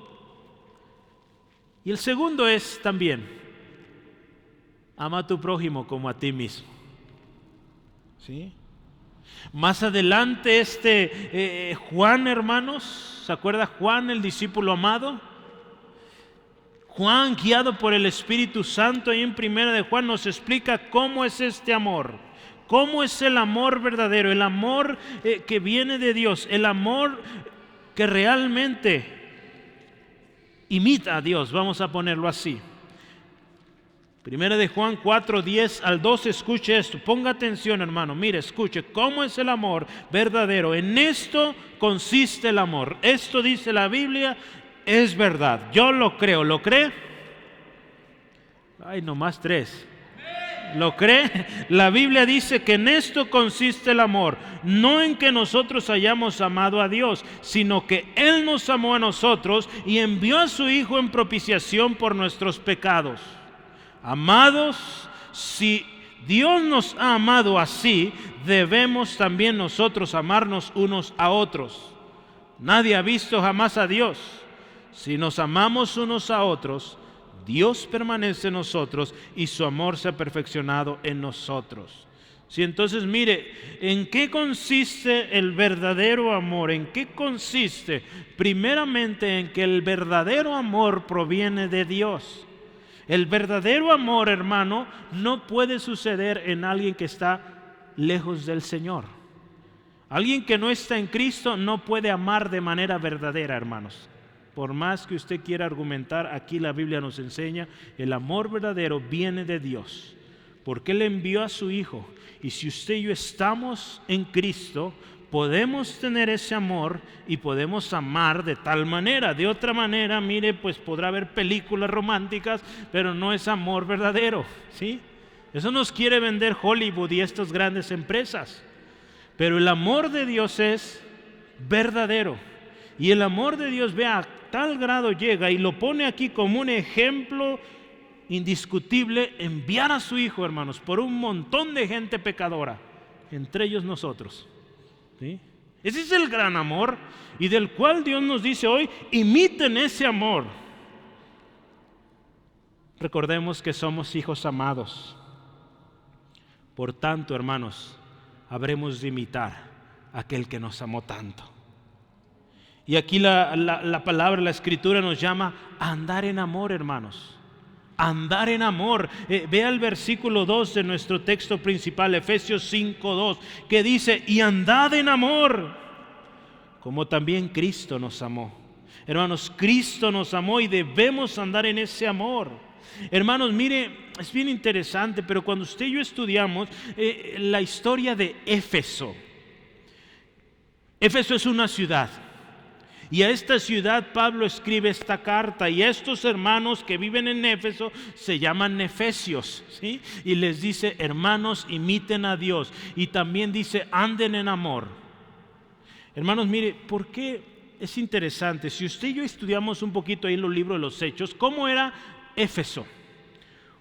S1: Y el segundo es también, ama a tu prójimo como a ti mismo, ¿sí? Más adelante Juan, hermanos, ¿se acuerda Juan, el discípulo amado? Juan, guiado por el Espíritu Santo, ahí en 1 de Juan nos explica cómo es este amor. ¿Cómo es el amor verdadero? El amor que viene de Dios, el amor que realmente imita a Dios, vamos a ponerlo así. 1 de Juan 4, 10 al 12, escuche esto, ponga atención, hermano, mire, escuche, ¿cómo es el amor verdadero? En esto consiste el amor. Esto dice la Biblia, es verdad. Yo lo creo, ¿lo cree? Ay, nomás 3. ¿Lo cree? La Biblia dice que en esto consiste el amor, no en que nosotros hayamos amado a Dios, sino que Él nos amó a nosotros y envió a su Hijo en propiciación por nuestros pecados. Amados, si Dios nos ha amado así, debemos también nosotros amarnos unos a otros. Nadie ha visto jamás a Dios. Si nos amamos unos a otros, Dios permanece en nosotros y su amor se ha perfeccionado en nosotros. Sí, entonces mire, ¿en qué consiste el verdadero amor? ¿En qué consiste? Primeramente en que el verdadero amor proviene de Dios. El verdadero amor, hermano, no puede suceder en alguien que está lejos del Señor. Alguien que no está en Cristo no puede amar de manera verdadera, hermanos. Por más que usted quiera argumentar, aquí la Biblia nos enseña, el amor verdadero viene de Dios, porque Él envió a su Hijo. Y si usted y yo estamos en Cristo, podemos tener ese amor y podemos amar de tal manera. De otra manera, mire, pues podrá haber películas románticas, pero no es amor verdadero, ¿sí? Eso nos quiere vender Hollywood y estas grandes empresas. Pero el amor de Dios es verdadero. Y el amor de Dios, vea, a tal grado llega y lo pone aquí como un ejemplo indiscutible, enviar a su Hijo, hermanos, por un montón de gente pecadora, entre ellos nosotros. ¿Sí? Ese es el gran amor y del cual Dios nos dice hoy, imiten ese amor. Recordemos que somos hijos amados. Por tanto, hermanos, habremos de imitar a aquel que nos amó tanto. Y aquí la palabra, la escritura nos llama a andar en amor, hermanos. Andar en amor. Vea el versículo 2 de nuestro texto principal, Efesios 5:2, que dice, y andad en amor, como también Cristo nos amó. Hermanos, Cristo nos amó y debemos andar en ese amor. Hermanos, mire, es bien interesante, pero cuando usted y yo estudiamos la historia de Éfeso. Éfeso es una ciudad. Y a esta ciudad Pablo escribe esta carta, y estos hermanos que viven en Éfeso se llaman nefesios, ¿sí? Y les dice, hermanos, imiten a Dios. Y también dice, anden en amor. Hermanos, mire, ¿por qué es interesante? Si usted y yo estudiamos un poquito ahí en los libros de los Hechos, ¿cómo era Éfeso?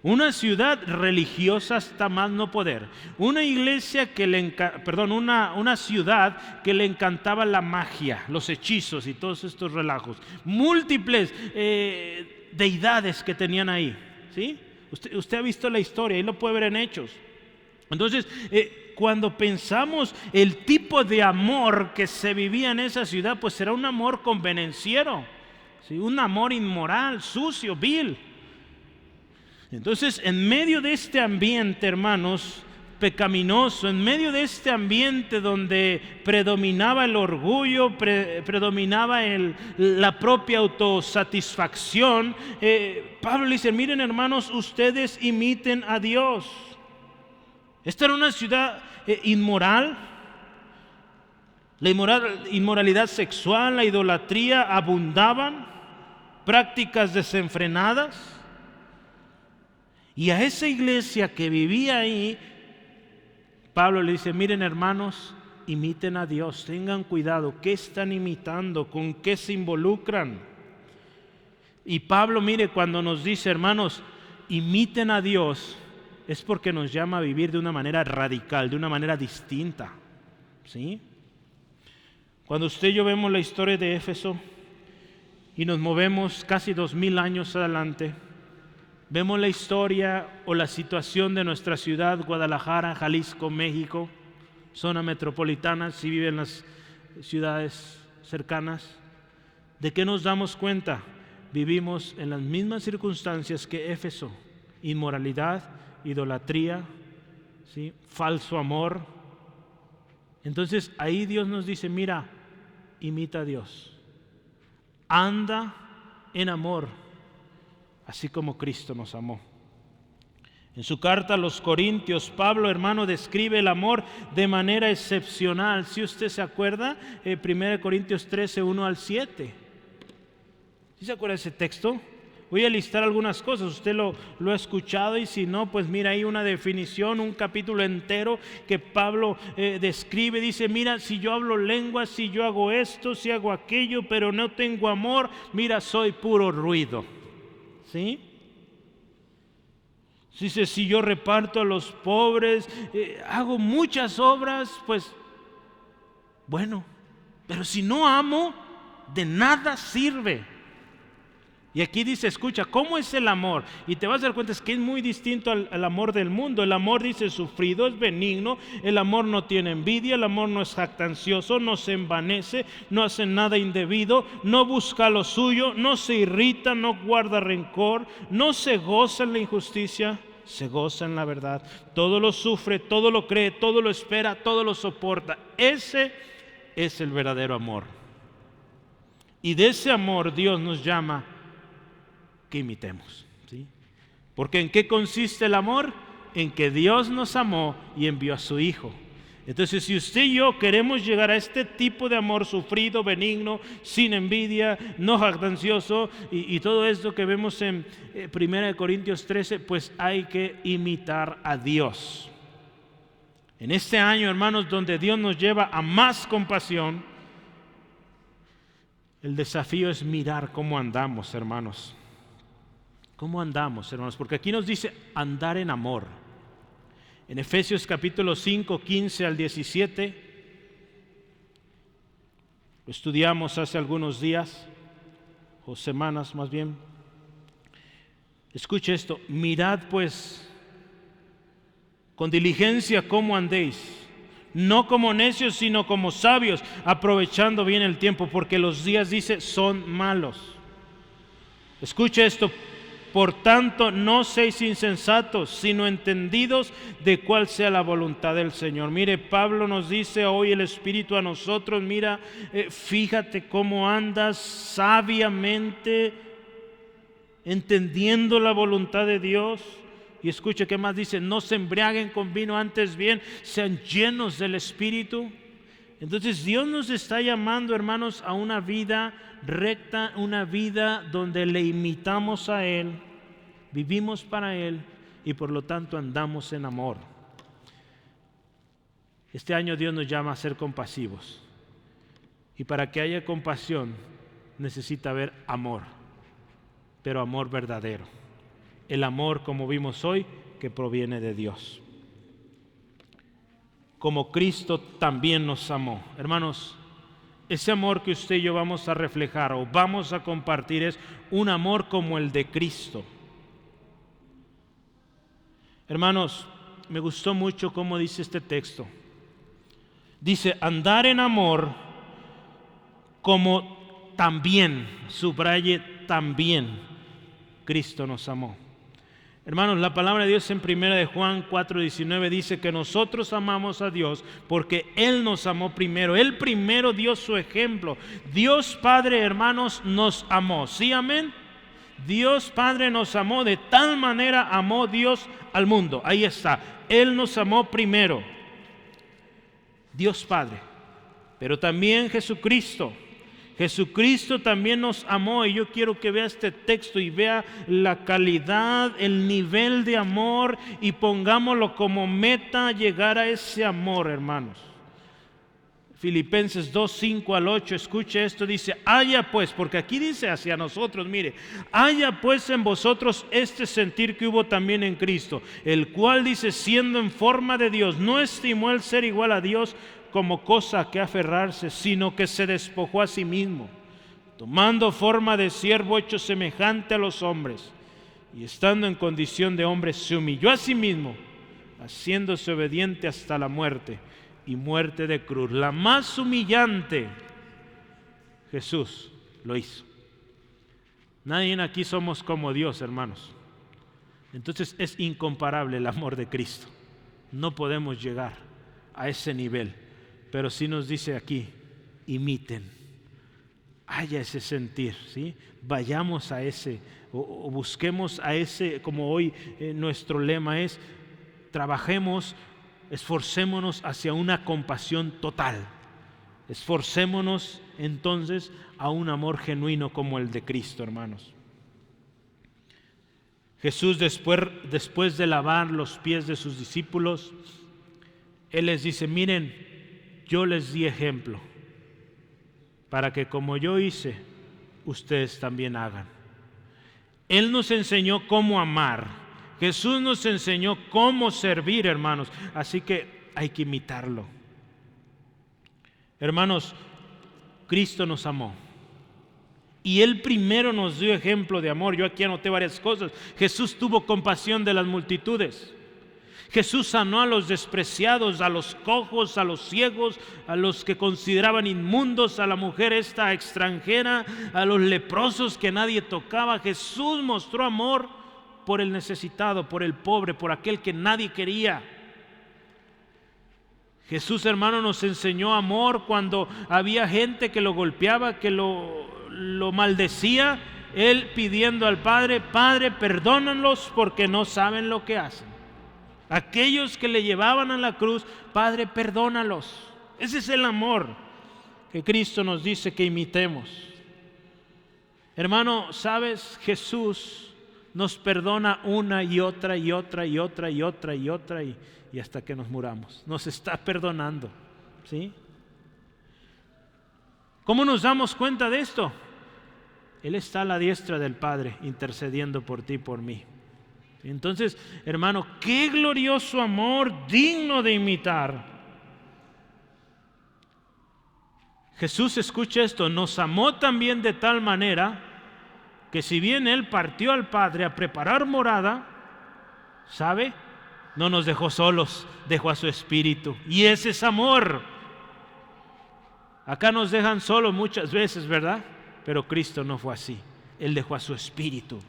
S1: Una ciudad religiosa hasta más no poder. Una iglesia que una ciudad que le encantaba la magia, los hechizos y todos estos relajos. Múltiples deidades que tenían ahí, ¿sí? Usted ha visto la historia, ahí lo puede ver en Hechos. Entonces, cuando pensamos el tipo de amor que se vivía en esa ciudad, pues era un amor convenenciero, ¿sí? Un amor inmoral, sucio, vil. Entonces, en medio de este ambiente, hermanos, pecaminoso, en medio de este ambiente donde predominaba el orgullo, predominaba la propia autosatisfacción, Pablo dice, miren hermanos, ustedes imiten a Dios. Esta era una ciudad inmoral. La inmoralidad sexual, la idolatría abundaban, prácticas desenfrenadas. Y a esa iglesia que vivía ahí, Pablo le dice, miren hermanos, imiten a Dios, tengan cuidado, ¿qué están imitando? ¿Con qué se involucran? Y Pablo, mire, cuando nos dice, hermanos, imiten a Dios, es porque nos llama a vivir de una manera radical, de una manera distinta, ¿sí? Cuando usted y yo vemos la historia de Éfeso y nos movemos casi 2000 años adelante, vemos la historia o la situación de nuestra ciudad, Guadalajara, Jalisco, México, zona metropolitana, si viven en las ciudades cercanas. ¿De qué nos damos cuenta? Vivimos en las mismas circunstancias que Éfeso: inmoralidad, idolatría, ¿sí? Falso amor. Entonces ahí Dios nos dice, mira, imita a Dios, anda en amor, así como Cristo nos amó. En su carta a los Corintios, Pablo, hermano, describe el amor de manera excepcional. Si usted se acuerda, 1 Corintios 13, 1 al 7. ¿Sí se acuerda de ese texto? Voy a listar algunas cosas, usted lo ha escuchado, y si no, pues mira, hay una definición, un capítulo entero que Pablo describe. Dice, mira, si yo hablo lenguas, si yo hago esto, si hago aquello, pero no tengo amor, mira, soy puro ruido. ¿Sí? Dice, si yo reparto a los pobres, hago muchas obras, pues bueno, pero si no amo, de nada sirve. Y aquí dice, escucha, ¿cómo es el amor? Y te vas a dar cuenta, es que es muy distinto al amor del mundo. El amor, dice, sufrido, es benigno. El amor no tiene envidia, el amor no es jactancioso, no se envanece, no hace nada indebido, no busca lo suyo, no se irrita, no guarda rencor, no se goza en la injusticia, se goza en la verdad. Todo lo sufre, todo lo cree, todo lo espera, todo lo soporta. Ese es el verdadero amor. Y de ese amor Dios nos llama que imitemos, ¿sí? Porque ¿en qué consiste el amor? En que Dios nos amó y envió a su Hijo. Entonces, si usted y yo queremos llegar a este tipo de amor sufrido, benigno, sin envidia, no jactancioso, y todo esto que vemos en 1 Corintios 13, pues hay que imitar a Dios. En este año, hermanos, donde Dios nos lleva a más compasión, el desafío es mirar cómo andamos, hermanos. ¿Cómo andamos, hermanos? Porque aquí nos dice andar en amor. En Efesios capítulo 5, 15 al 17, lo estudiamos hace algunos días, o semanas más bien. Escuche esto, mirad pues con diligencia cómo andéis, no como necios, sino como sabios, aprovechando bien el tiempo, porque los días, dice, son malos. Escuche esto. Por tanto, no seáis insensatos, sino entendidos de cuál sea la voluntad del Señor. Mire, Pablo nos dice hoy el Espíritu a nosotros, mira, fíjate cómo andas sabiamente, entendiendo la voluntad de Dios. Y escuche qué más dice, no se embriaguen con vino, antes bien, sean llenos del Espíritu. Entonces Dios nos está llamando, hermanos, a una vida recta, una vida donde le imitamos a Él, vivimos para Él y por lo tanto andamos en amor. Este año Dios nos llama a ser compasivos, y para que haya compasión necesita haber amor, pero amor verdadero. El amor, como vimos hoy, que proviene de Dios. Como Cristo también nos amó. Hermanos, ese amor que usted y yo vamos a reflejar o vamos a compartir es un amor como el de Cristo. Hermanos, me gustó mucho cómo dice este texto. Dice, andar en amor como también, subraye también, Cristo nos amó. Hermanos, la palabra de Dios en 1 Juan 4:19 dice que nosotros amamos a Dios porque Él nos amó primero. Él primero dio su ejemplo. Dios Padre, hermanos, nos amó. ¿Sí, amén? Dios Padre nos amó, de tal manera amó Dios al mundo. Ahí está. Él nos amó primero. Dios Padre. Pero también Jesucristo. Jesucristo también nos amó, y yo quiero que vea este texto y vea la calidad, el nivel de amor, y pongámoslo como meta llegar a ese amor, hermanos. Filipenses 2:5 al 8, escuche esto, dice, haya pues, porque aquí dice hacia nosotros, mire, haya pues en vosotros este sentir que hubo también en Cristo, el cual dice, siendo en forma de Dios, no estimó el ser igual a Dios como cosa a que aferrarse, sino que se despojó a sí mismo, tomando forma de siervo hecho semejante a los hombres, y estando en condición de hombre, se humilló a sí mismo, haciéndose obediente hasta la muerte, y muerte de cruz, la más humillante. Jesús lo hizo. Nadie aquí somos como Dios, hermanos. Entonces es incomparable el amor de Cristo. No podemos llegar a ese nivel, pero sí nos dice aquí, imiten, haya ese sentir, ¿sí? Vayamos a ese, o busquemos a ese, como hoy nuestro lema es, trabajemos, esforcémonos hacia una compasión total. Esforcémonos entonces a un amor genuino como el de Cristo, hermanos. Jesús, después de lavar los pies de sus discípulos, Él les dice: miren, yo les di ejemplo para que como yo hice, ustedes también hagan. Él nos enseñó cómo amar. Jesús nos enseñó cómo servir, hermanos. Así que hay que imitarlo. Hermanos, Cristo nos amó. Y Él primero nos dio ejemplo de amor. Yo aquí anoté varias cosas. Jesús tuvo compasión de las multitudes. Jesús sanó a los despreciados, a los cojos, a los ciegos, a los que consideraban inmundos, a la mujer esta extranjera, a los leprosos que nadie tocaba. Jesús mostró amor por el necesitado, por el pobre, por aquel que nadie quería. Jesús, hermano, nos enseñó amor cuando había gente que lo golpeaba, que lo maldecía. Él pidiendo al Padre: Padre, perdónalos porque no saben lo que hacen. Aquellos que le llevaban a la cruz: Padre, perdónalos. Ese es el amor que Cristo nos dice que imitemos. Hermano, ¿sabes? Jesús nos perdona una y otra y otra y otra y otra y otra y hasta que nos muramos. Nos está perdonando, ¿sí? ¿Cómo nos damos cuenta de esto? Él está a la diestra del Padre intercediendo por ti y por mí. Entonces, hermano, qué glorioso amor, digno de imitar. Jesús, escucha esto, nos amó también de tal manera que si bien Él partió al Padre a preparar morada, ¿sabe? No nos dejó solos, dejó a su Espíritu. Y ese es amor. Acá nos dejan solos muchas veces, ¿verdad? Pero Cristo no fue así. Él dejó a su Espíritu.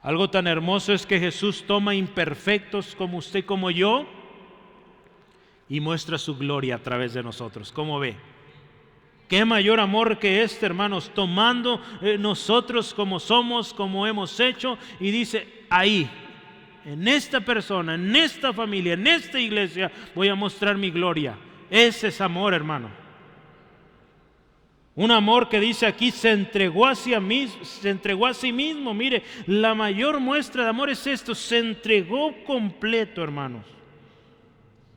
S1: Algo tan hermoso es que Jesús toma imperfectos como usted, como yo, y muestra su gloria a través de nosotros. ¿Cómo ve? ¿Qué mayor amor que este, hermanos? Tomando nosotros como somos, como hemos hecho, y dice: ahí, en esta persona, en esta familia, en esta iglesia, voy a mostrar mi gloria. Ese es amor, hermano. Un amor que dice aquí: se entregó a sí mismo. Mire, la mayor muestra de amor es esto: se entregó completo, hermanos.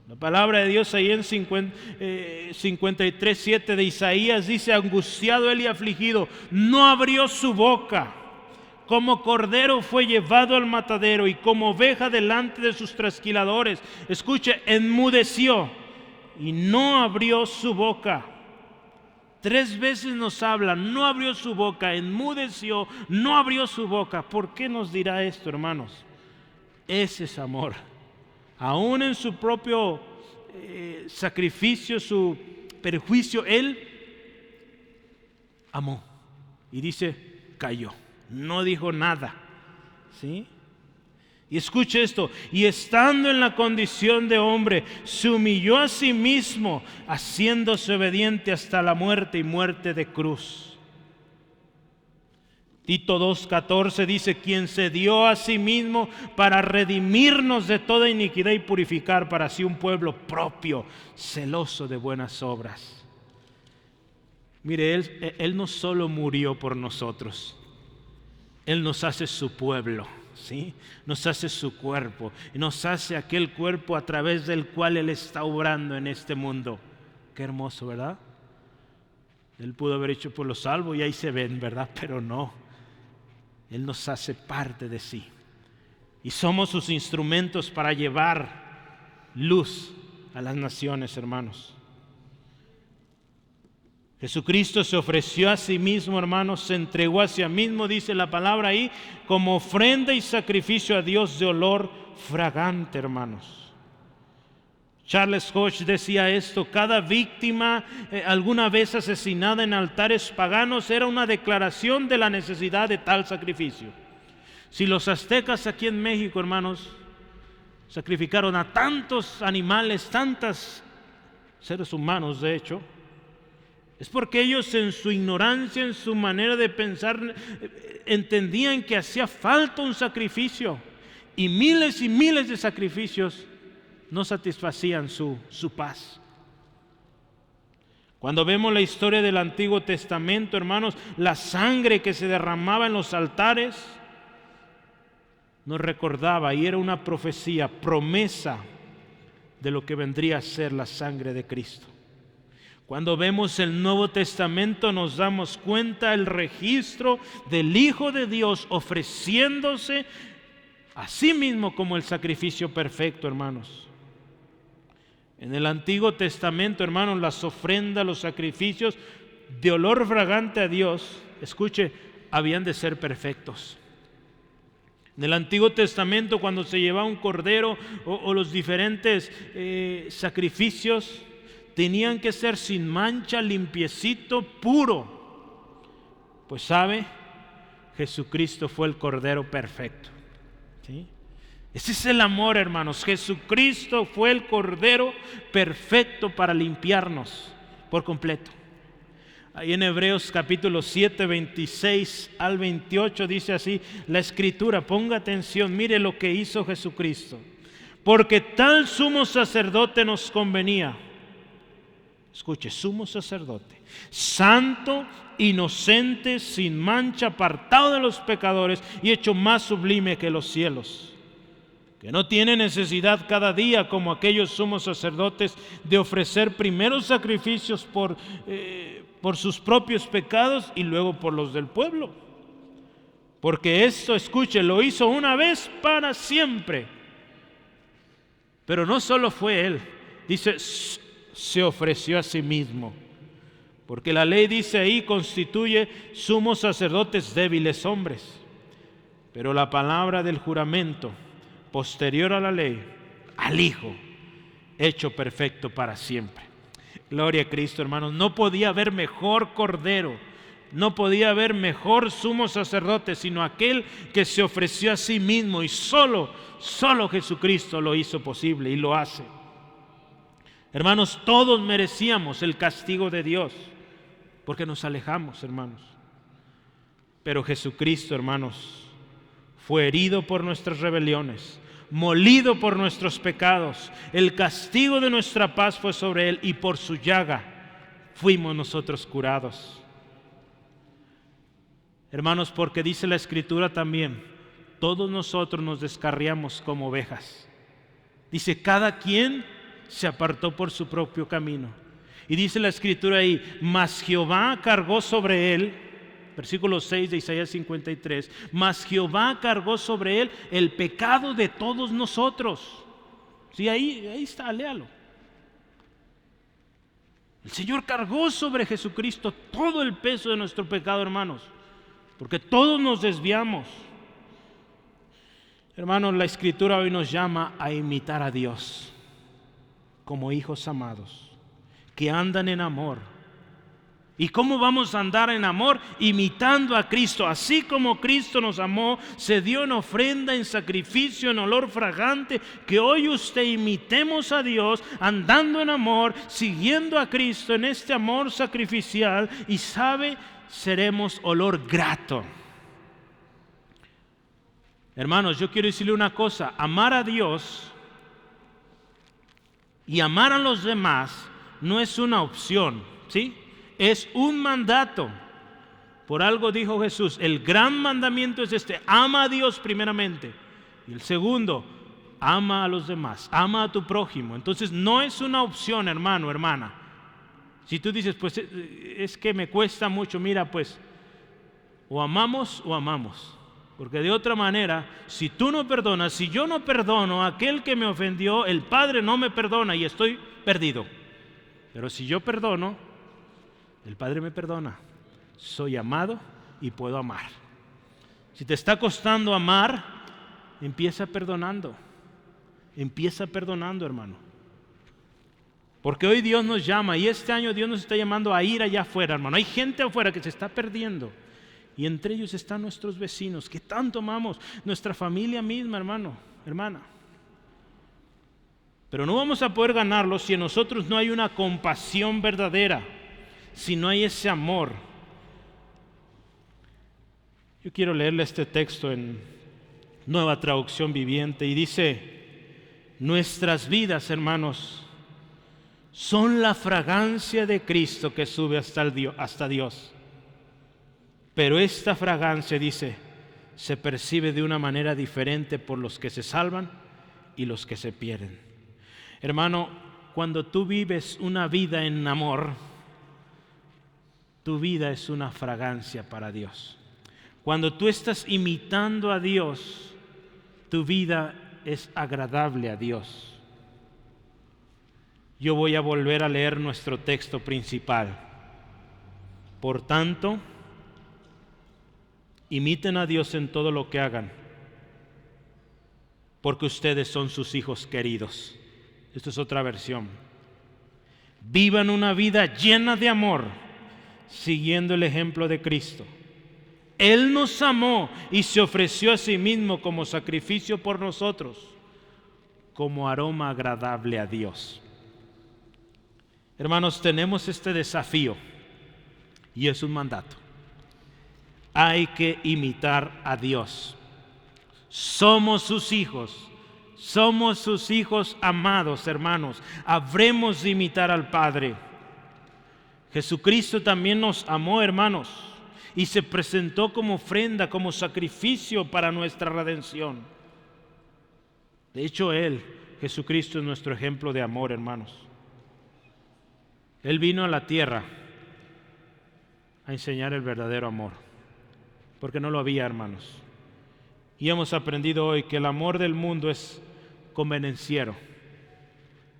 S1: La palabra de Dios ahí en 53:7 de Isaías dice: angustiado él y afligido, no abrió su boca. Como cordero fue llevado al matadero y como oveja delante de sus trasquiladores. Escuche, enmudeció y no abrió su boca. 3 veces nos habla: no abrió su boca, enmudeció, no abrió su boca. ¿Por qué nos dirá esto, hermanos? Ese es amor. Aún en su propio sacrificio, su perjuicio, Él amó. Y dice: cayó, no dijo nada, ¿sí? Y escuche esto: y estando en la condición de hombre, se humilló a sí mismo, haciéndose obediente hasta la muerte y muerte de cruz. Tito 2:14 dice: quien se dio a sí mismo para redimirnos de toda iniquidad y purificar para sí un pueblo propio, celoso de buenas obras. Mire, Él no solo murió por nosotros, Él nos hace su pueblo, ¿sí? Nos hace su cuerpo, y nos hace aquel cuerpo a través del cual Él está obrando en este mundo. Qué hermoso, ¿verdad? Él pudo haber hecho por los salvos y ahí se ven, ¿verdad? Pero no. Él nos hace parte de sí. Y somos sus instrumentos para llevar luz a las naciones, hermanos. Jesucristo se ofreció a sí mismo, hermanos, se entregó a sí mismo, dice la palabra ahí, como ofrenda y sacrificio a Dios de olor fragante, hermanos. Charles Hodge decía esto: cada víctima alguna vez asesinada en altares paganos era una declaración de la necesidad de tal sacrificio. Si los aztecas aquí en México, hermanos, sacrificaron a tantos animales, tantos seres humanos de hecho, es porque ellos en su ignorancia, en su manera de pensar, entendían que hacía falta un sacrificio, y miles de sacrificios no satisfacían su paz. Cuando vemos la historia del Antiguo Testamento, hermanos, la sangre que se derramaba en los altares nos recordaba, y era una profecía, promesa de lo que vendría a ser la sangre de Cristo. Cuando vemos el Nuevo Testamento nos damos cuenta el registro del Hijo de Dios ofreciéndose a sí mismo como el sacrificio perfecto, hermanos. En el Antiguo Testamento, hermanos, las ofrendas, los sacrificios de olor fragante a Dios, escuche, habían de ser perfectos. En el Antiguo Testamento, cuando se llevaba un cordero o los diferentes sacrificios, tenían que ser sin mancha, limpiecito, puro. Pues sabe, Jesucristo fue el cordero perfecto. ¿Sí? Ese es el amor, hermanos. Jesucristo fue el cordero perfecto para limpiarnos por completo. Ahí en Hebreos capítulo 7, 26 al 28 dice así la Escritura. Ponga atención, mire lo que hizo Jesucristo. Porque tal sumo sacerdote nos convenía. Escuche, sumo sacerdote, santo, inocente, sin mancha, apartado de los pecadores y hecho más sublime que los cielos, que no tiene necesidad cada día, como aquellos sumos sacerdotes, de ofrecer primeros sacrificios por sus propios pecados y luego por los del pueblo. Porque esto, escuche, lo hizo una vez para siempre. Pero no solo fue Él, dice, se ofreció a sí mismo. Porque la ley dice ahí, constituye sumos sacerdotes débiles hombres. Pero la palabra del juramento, posterior a la ley, al Hijo, hecho perfecto para siempre. Gloria a Cristo, hermanos. No podía haber mejor cordero, no podía haber mejor sumo sacerdote, sino aquel que se ofreció a sí mismo, y solo Jesucristo lo hizo posible y lo hace. Hermanos, todos merecíamos el castigo de Dios, porque nos alejamos, hermanos. Pero Jesucristo, hermanos, fue herido por nuestras rebeliones, molido por nuestros pecados. El castigo de nuestra paz fue sobre Él, y por su llaga fuimos nosotros curados. Hermanos, porque dice la Escritura también, todos nosotros nos descarriamos como ovejas. Dice, cada quien se apartó por su propio camino. Y dice la Escritura ahí, mas Jehová cargó sobre él, versículo 6 de Isaías 53, mas Jehová cargó sobre él el pecado de todos nosotros. Sí, ahí está, léalo. El Señor cargó sobre Jesucristo todo el peso de nuestro pecado, hermanos, porque todos nos desviamos. Hermanos, la Escritura hoy nos llama a imitar a Dios como hijos amados, que andan en amor. ¿Y cómo vamos a andar en amor? Imitando a Cristo. Así como Cristo nos amó, se dio en ofrenda, en sacrificio, en olor fragante, que hoy usted imitemos a Dios, andando en amor, siguiendo a Cristo en este amor sacrificial, y sabe, seremos olor grato. Hermanos, yo quiero decirle una cosa, amar a Dios y amar a los demás no es una opción, ¿sí? Es un mandato. Por algo dijo Jesús, el gran mandamiento es este, ama a Dios primeramente. Y el segundo, ama a los demás, ama a tu prójimo. Entonces no es una opción, hermano, hermana. Si tú dices, pues es que me cuesta mucho, mira, pues o amamos o amamos. Porque de otra manera, si tú no perdonas, si yo no perdono a aquel que me ofendió, el Padre no me perdona y estoy perdido. Pero si yo perdono, el Padre me perdona. Soy amado y puedo amar. Si te está costando amar, empieza perdonando. Empieza perdonando, hermano. Porque hoy Dios nos llama, y este año Dios nos está llamando a ir allá afuera, hermano. Hay gente afuera que se está perdiendo. Y entre ellos están nuestros vecinos, que tanto amamos, nuestra familia misma, hermano, hermana. Pero no vamos a poder ganarlos si en nosotros no hay una compasión verdadera, si no hay ese amor. Yo quiero leerle este texto en Nueva Traducción Viviente, y dice, nuestras vidas, hermanos, son la fragancia de Cristo que sube hasta Dios. Pero esta fragancia, dice, se percibe de una manera diferente por los que se salvan y los que se pierden. Hermano, cuando tú vives una vida en amor, tu vida es una fragancia para Dios. Cuando tú estás imitando a Dios, tu vida es agradable a Dios. Yo voy a volver a leer nuestro texto principal. Por tanto, imiten a Dios en todo lo que hagan, porque ustedes son sus hijos queridos. Esto es otra versión. Vivan una vida llena de amor, siguiendo el ejemplo de Cristo. Él nos amó y se ofreció a sí mismo como sacrificio por nosotros, como aroma agradable a Dios. Hermanos, tenemos este desafío y es un mandato. Hay que imitar a Dios. Somos sus hijos amados, hermanos. Habremos de imitar al Padre. Jesucristo también nos amó, hermanos, y se presentó como ofrenda, como sacrificio para nuestra redención. De hecho, Jesucristo, es nuestro ejemplo de amor, hermanos. Él vino a la tierra a enseñar el verdadero amor, porque no lo había, hermanos. Y hemos aprendido hoy que el amor del mundo es convenenciero.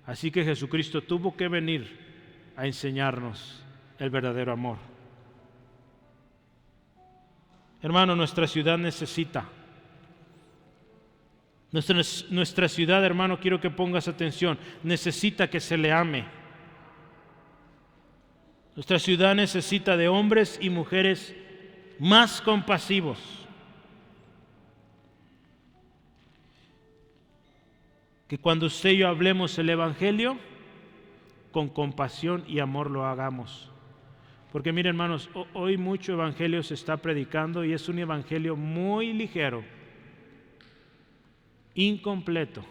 S1: Así que Jesucristo tuvo que venir a enseñarnos el verdadero amor. Hermano, nuestra ciudad necesita. Nuestra ciudad, hermano, quiero que pongas atención, necesita que se le ame. Nuestra ciudad necesita de hombres y mujeres más compasivos. Que cuando usted y yo hablemos el Evangelio, con compasión y amor lo hagamos. Porque miren, hermanos, hoy mucho Evangelio se está predicando y es un Evangelio muy ligero, incompleto,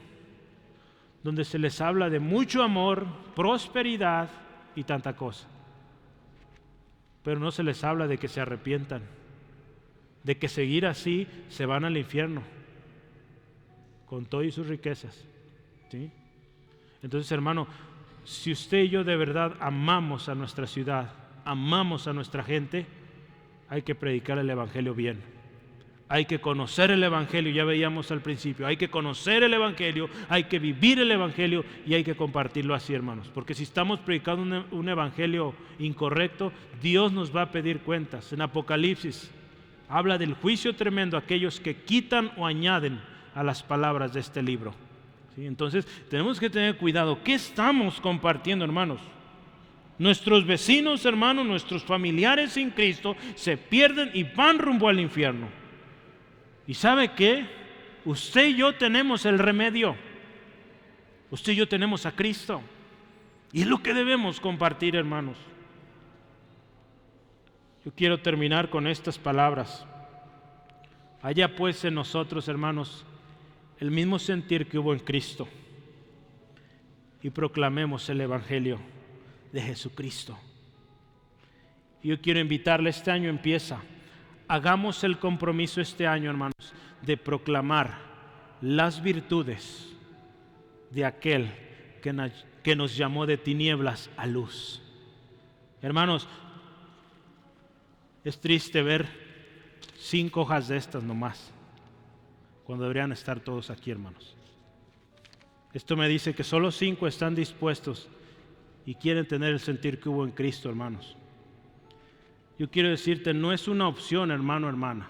S1: donde se les habla de mucho amor, prosperidad y tanta cosa. Pero no se les habla de que se arrepientan, de que seguir así se van al infierno, con todo y sus riquezas. ¿Sí? Entonces, hermano, si usted y yo de verdad amamos a nuestra ciudad, amamos a nuestra gente, hay que predicar el Evangelio bien. Hay que conocer el Evangelio, ya veíamos al principio, hay que conocer el Evangelio, hay que vivir el Evangelio y hay que compartirlo así, hermanos. Porque si estamos predicando un Evangelio incorrecto, Dios nos va a pedir cuentas. En Apocalipsis habla del juicio tremendo a aquellos que quitan o añaden a las palabras de este libro. ¿Sí? Entonces tenemos que tener cuidado. ¿Qué estamos compartiendo, hermanos? Nuestros vecinos, hermanos, nuestros familiares sin Cristo se pierden y van rumbo al infierno. ¿Y sabe qué? Usted y yo tenemos el remedio. Usted y yo tenemos a Cristo. Y es lo que debemos compartir, hermanos. Yo quiero terminar con estas palabras. Haya pues en nosotros, hermanos, el mismo sentir que hubo en Cristo. Y proclamemos el Evangelio de Jesucristo. Yo quiero invitarle, este año empieza. Hagamos el compromiso este año, hermanos, de proclamar las virtudes de aquel que nos llamó de tinieblas a luz. Hermanos, es triste ver 5 hojas de estas nomás, cuando deberían estar todos aquí, hermanos. Esto me dice que solo 5 están dispuestos y quieren tener el sentir que hubo en Cristo, hermanos. Yo quiero decirte, no es una opción, hermano, hermana.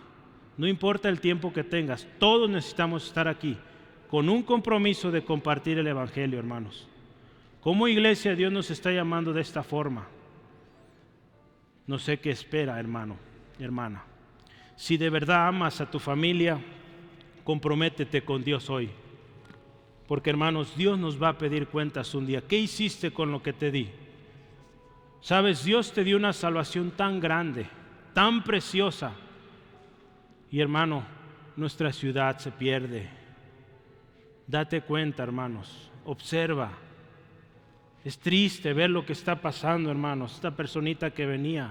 S1: No importa el tiempo que tengas, todos necesitamos estar aquí con un compromiso de compartir el Evangelio, hermanos. Como iglesia, Dios nos está llamando de esta forma. No sé qué espera, hermano, hermana. Si de verdad amas a tu familia, comprométete con Dios hoy. Porque, hermanos, Dios nos va a pedir cuentas un día. ¿Qué hiciste con lo que te di? Sabes, Dios te dio una salvación tan grande, tan preciosa. Y, hermano, nuestra ciudad se pierde. Date cuenta, hermanos, observa. Es triste ver lo que está pasando, hermanos. Esta personita que venía,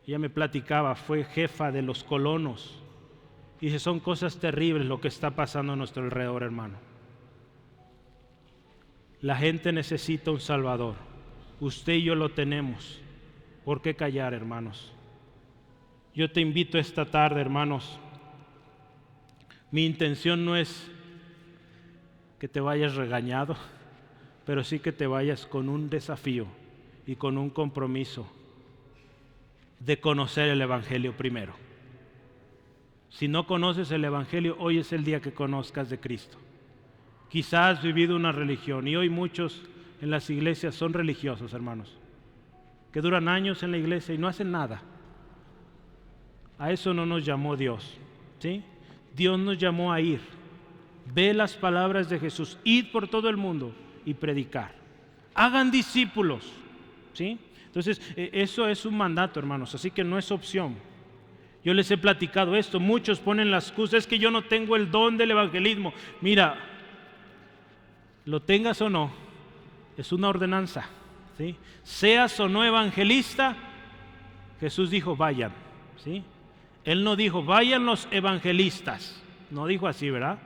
S1: ella me platicaba, fue jefa de los colonos Dice, son cosas terribles lo que está pasando a nuestro alrededor, hermano. La gente necesita un Salvador. Usted y yo lo tenemos. ¿Por qué callar, hermanos? Yo te invito esta tarde, hermanos. Mi intención no es que te vayas regañado, pero sí que te vayas con un desafío y con un compromiso de conocer el Evangelio primero. Si no conoces el Evangelio, hoy es el día que conozcas de Cristo. Quizás has vivido una religión y hoy muchos en las iglesias son religiosos, hermanos, que duran años en la iglesia y no hacen nada. A eso no nos llamó Dios, ¿sí? Dios nos llamó a ir. Ve las palabras de Jesús, id por todo el mundo y predicar. Hagan discípulos, ¿sí? Entonces, eso es un mandato, hermanos, así que no es opción. Yo les he platicado esto, muchos ponen la excusa, es que yo no tengo el don del evangelismo. Mira, lo tengas o no, es una ordenanza, ¿sí? Seas o no evangelista, Jesús dijo, vayan, ¿sí? Él no dijo, vayan los evangelistas, no dijo así, ¿verdad?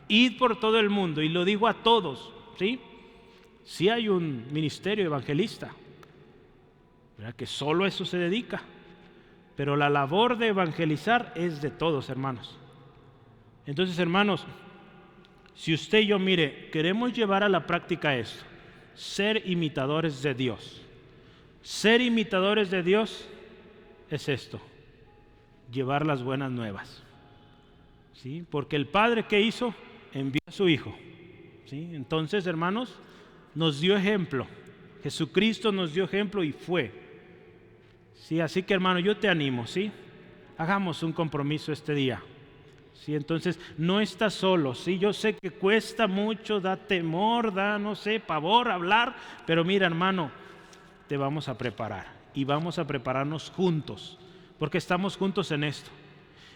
S1: Id por todo el mundo, y lo dijo a todos, ¿sí? Sí hay un ministerio evangelista, ¿verdad? Que solo a eso se dedica, pero la labor de evangelizar es de todos, hermanos. Entonces, hermanos, si usted y yo, mire, queremos llevar a la práctica esto, ser imitadores de Dios. Ser imitadores de Dios es esto, llevar las buenas nuevas, ¿sí? Porque el Padre, ¿qué hizo? Envió a su Hijo, ¿sí? Entonces, hermanos, nos dio ejemplo. Jesucristo nos dio ejemplo y fue, ¿sí? Así que, hermano, yo te animo, ¿sí? Hagamos un compromiso este día, ¿sí? Entonces, no estás solo, ¿sí? Yo sé que cuesta mucho, da temor, da, no sé, pavor hablar, pero mira, hermano, te vamos a preparar y vamos a prepararnos juntos, porque estamos juntos en esto.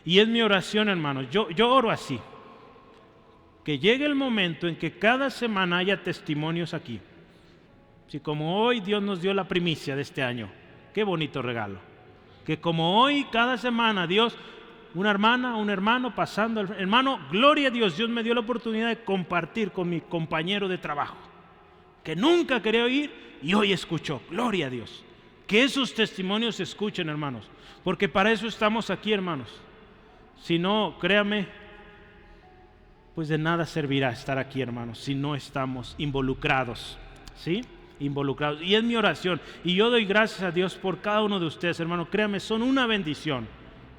S1: Y es mi oración, hermanos, yo oro así, que llegue el momento en que cada semana haya testimonios aquí. Si como hoy Dios nos dio la primicia de este año, qué bonito regalo. Que como hoy, cada semana, Dios, una hermana, un hermano pasando, hermano, gloria a Dios, Dios me dio la oportunidad de compartir con mi compañero de trabajo, que nunca quería oír y hoy escuchó, gloria a Dios. Que esos testimonios se escuchen, hermanos, porque para eso estamos aquí, hermanos. Si no, créame, pues de nada servirá estar aquí, hermanos, si no estamos involucrados, ¿sí? Involucrados. Y es mi oración, y yo doy gracias a Dios por cada uno de ustedes, hermano. Créame, son una bendición,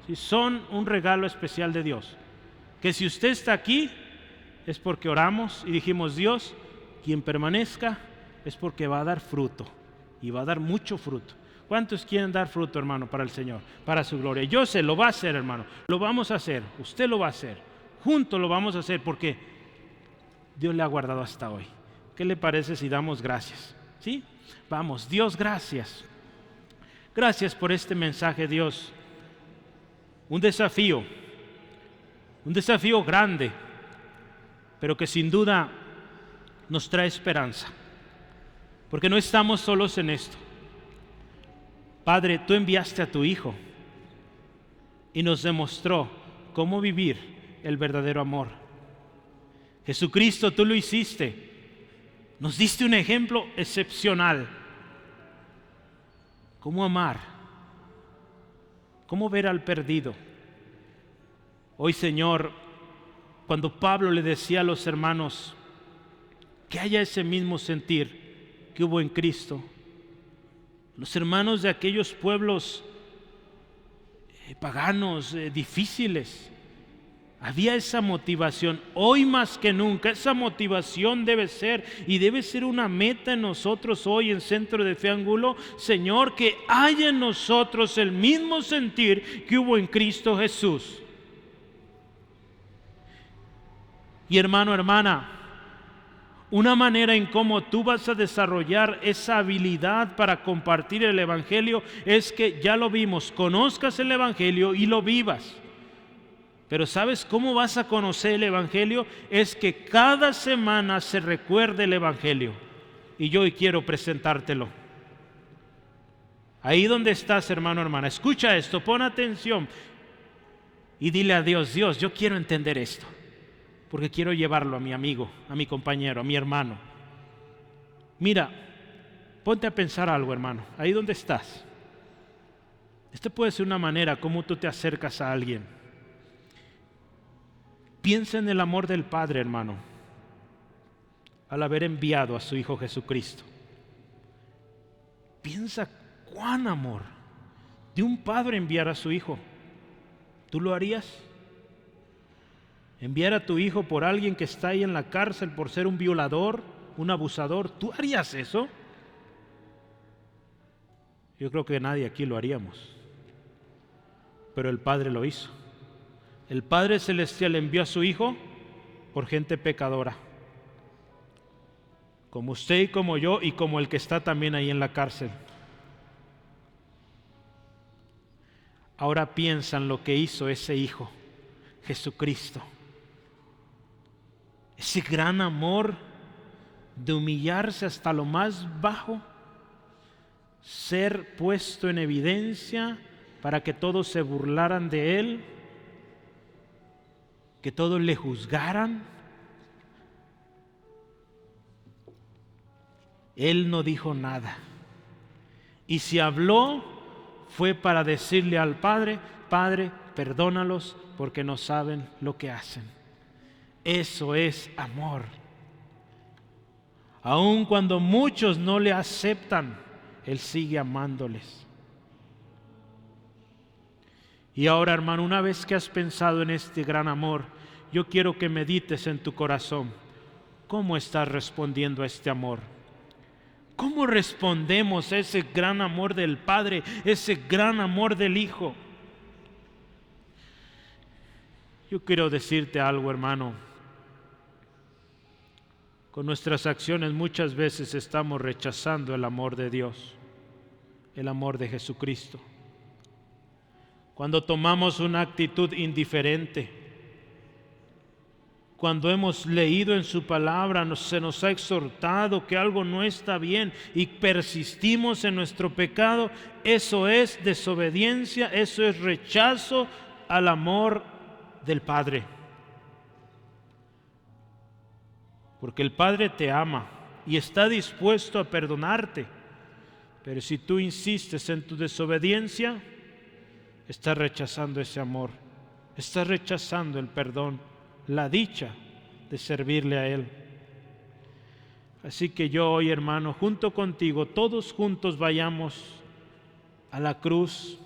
S1: ¿sí? Son un regalo especial de Dios. Que si usted está aquí, es porque oramos y dijimos, Dios, quien permanezca, es porque va a dar fruto, y va a dar mucho fruto. ¿Cuántos quieren dar fruto, hermano, para el Señor, para su gloria? Yo sé, lo va a hacer, hermano, lo vamos a hacer, usted lo va a hacer, juntos lo vamos a hacer, porque Dios le ha guardado hasta hoy. ¿Qué le parece si damos gracias? ¿Sí? Vamos, Dios, gracias. Gracias por este mensaje, Dios. Un desafío grande, pero que sin duda nos trae esperanza, porque no estamos solos en esto. Padre, tú enviaste a tu Hijo y nos demostró cómo vivir el verdadero amor. Jesucristo, tú lo hiciste. Nos diste un ejemplo excepcional. Cómo amar, cómo ver al perdido. Hoy, Señor, cuando Pablo le decía a los hermanos que haya ese mismo sentir que hubo en Cristo, los hermanos de aquellos pueblos paganos, difíciles, había esa motivación. Hoy más que nunca, esa motivación debe ser y debe ser una meta en nosotros hoy en Centro de Fe Angulo. Señor, que haya en nosotros el mismo sentir que hubo en Cristo Jesús. Y hermano, hermana, una manera en cómo tú vas a desarrollar esa habilidad para compartir el Evangelio es que, ya lo vimos, conozcas el Evangelio y lo vivas. Pero ¿sabes cómo vas a conocer el Evangelio? Es que cada semana se recuerde el Evangelio. Y yo hoy quiero presentártelo. Ahí donde estás, hermano, hermana, escucha esto, pon atención. y dile a Dios: Dios, yo quiero entender esto, porque quiero llevarlo a mi amigo, a mi compañero, a mi hermano. Mira, ponte a pensar algo, hermano, ahí donde estás. Esta puede ser una manera como tú te acercas a alguien. Piensa en el amor del Padre, hermano, al haber enviado a su Hijo Jesucristo. Piensa cuán amor de un padre enviar a su hijo. ¿Tú lo harías? Enviar a tu hijo por alguien que está ahí en la cárcel por ser un violador, un abusador. ¿Tú harías eso? Yo creo que nadie aquí lo haríamos. Pero el Padre lo hizo. El Padre Celestial envió a su Hijo por gente pecadora, como usted y como yo y como el que está también ahí en la cárcel. Ahora piensa en lo que hizo ese Hijo, Jesucristo. Ese gran amor de humillarse hasta lo más bajo, ser puesto en evidencia para que todos se burlaran de Él, que todos le juzgaran. Él no dijo nada. Y si habló, fue para decirle al Padre: Padre, perdónalos porque no saben lo que hacen. Eso es amor. Aun cuando muchos no le aceptan, Él sigue amándoles. Y ahora, hermano, una vez que has pensado en este gran amor, yo quiero que medites en tu corazón. ¿Cómo estás respondiendo a este amor? ¿Cómo respondemos a ese gran amor del Padre, ese gran amor del Hijo? Yo quiero decirte algo, hermano. Con nuestras acciones muchas veces estamos rechazando el amor de Dios, el amor de Jesucristo. Cuando tomamos una actitud indiferente, cuando hemos leído en su palabra, se nos ha exhortado que algo no está bien y persistimos en nuestro pecado, eso es desobediencia, eso es rechazo al amor del Padre. Porque el Padre te ama y está dispuesto a perdonarte, pero si tú insistes en tu desobediencia, estás rechazando ese amor, estás rechazando el perdón, la dicha de servirle a Él. Así que yo hoy, hermano, junto contigo, todos juntos vayamos a la cruz,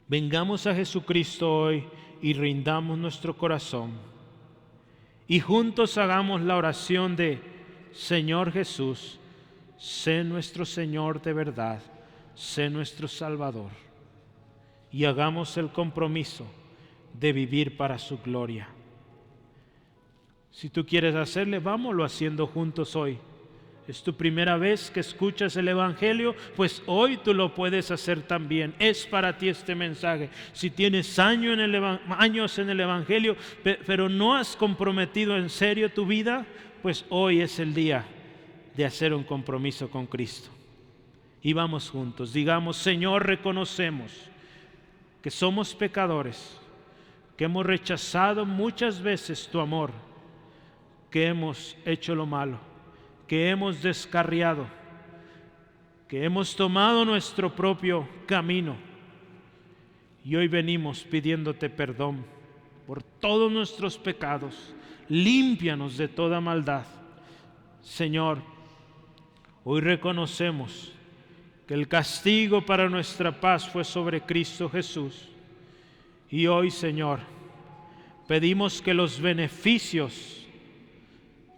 S1: vengamos a Jesucristo hoy y rindamos nuestro corazón. Y juntos hagamos la oración de: Señor Jesús, sé nuestro Señor de verdad, sé nuestro Salvador. Y hagamos el compromiso de vivir para su gloria. Si tú quieres hacerle, vámonos haciendo juntos hoy. Es tu primera vez que escuchas el Evangelio, pues hoy tú lo puedes hacer también. Es para ti este mensaje. Si tienes años en el Evangelio, pero no has comprometido en serio tu vida, pues hoy es el día de hacer un compromiso con Cristo. Y vamos juntos, digamos: Señor, reconocemos que somos pecadores, que hemos rechazado muchas veces tu amor, que hemos hecho lo malo, que hemos descarriado, que hemos tomado nuestro propio camino. Y hoy venimos pidiéndote perdón por todos nuestros pecados. Límpianos de toda maldad. Señor, hoy reconocemos que el castigo para nuestra paz fue sobre Cristo Jesús. Y hoy, Señor, pedimos que los beneficios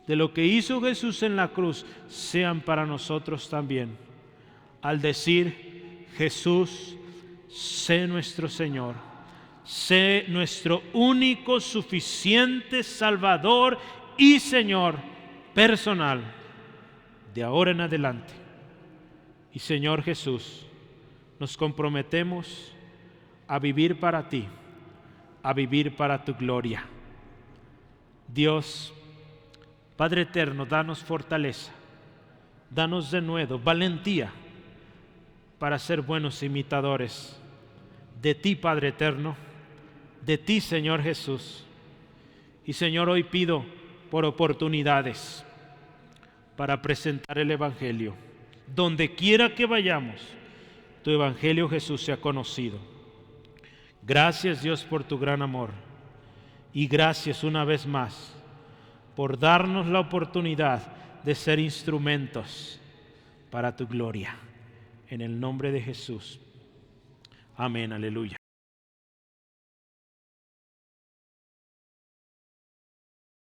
S1: de lo que hizo Jesús en la cruz sean para nosotros también. Al decir: Jesús, sé nuestro Señor, sé nuestro único, suficiente Salvador y Señor personal de ahora en adelante. Y Señor Jesús, nos comprometemos a vivir para ti, a vivir para tu gloria. Dios, Padre eterno, danos fortaleza, danos de nuevo valentía para ser buenos imitadores de ti, Padre eterno, de ti, Señor Jesús. Y Señor, hoy pido por oportunidades para presentar el Evangelio. Donde quiera que vayamos, tu Evangelio, Jesús, sea conocido. Gracias, Dios, por tu gran amor. Y gracias una vez más por darnos la oportunidad de ser instrumentos para tu gloria. En el nombre de Jesús. Amén, aleluya.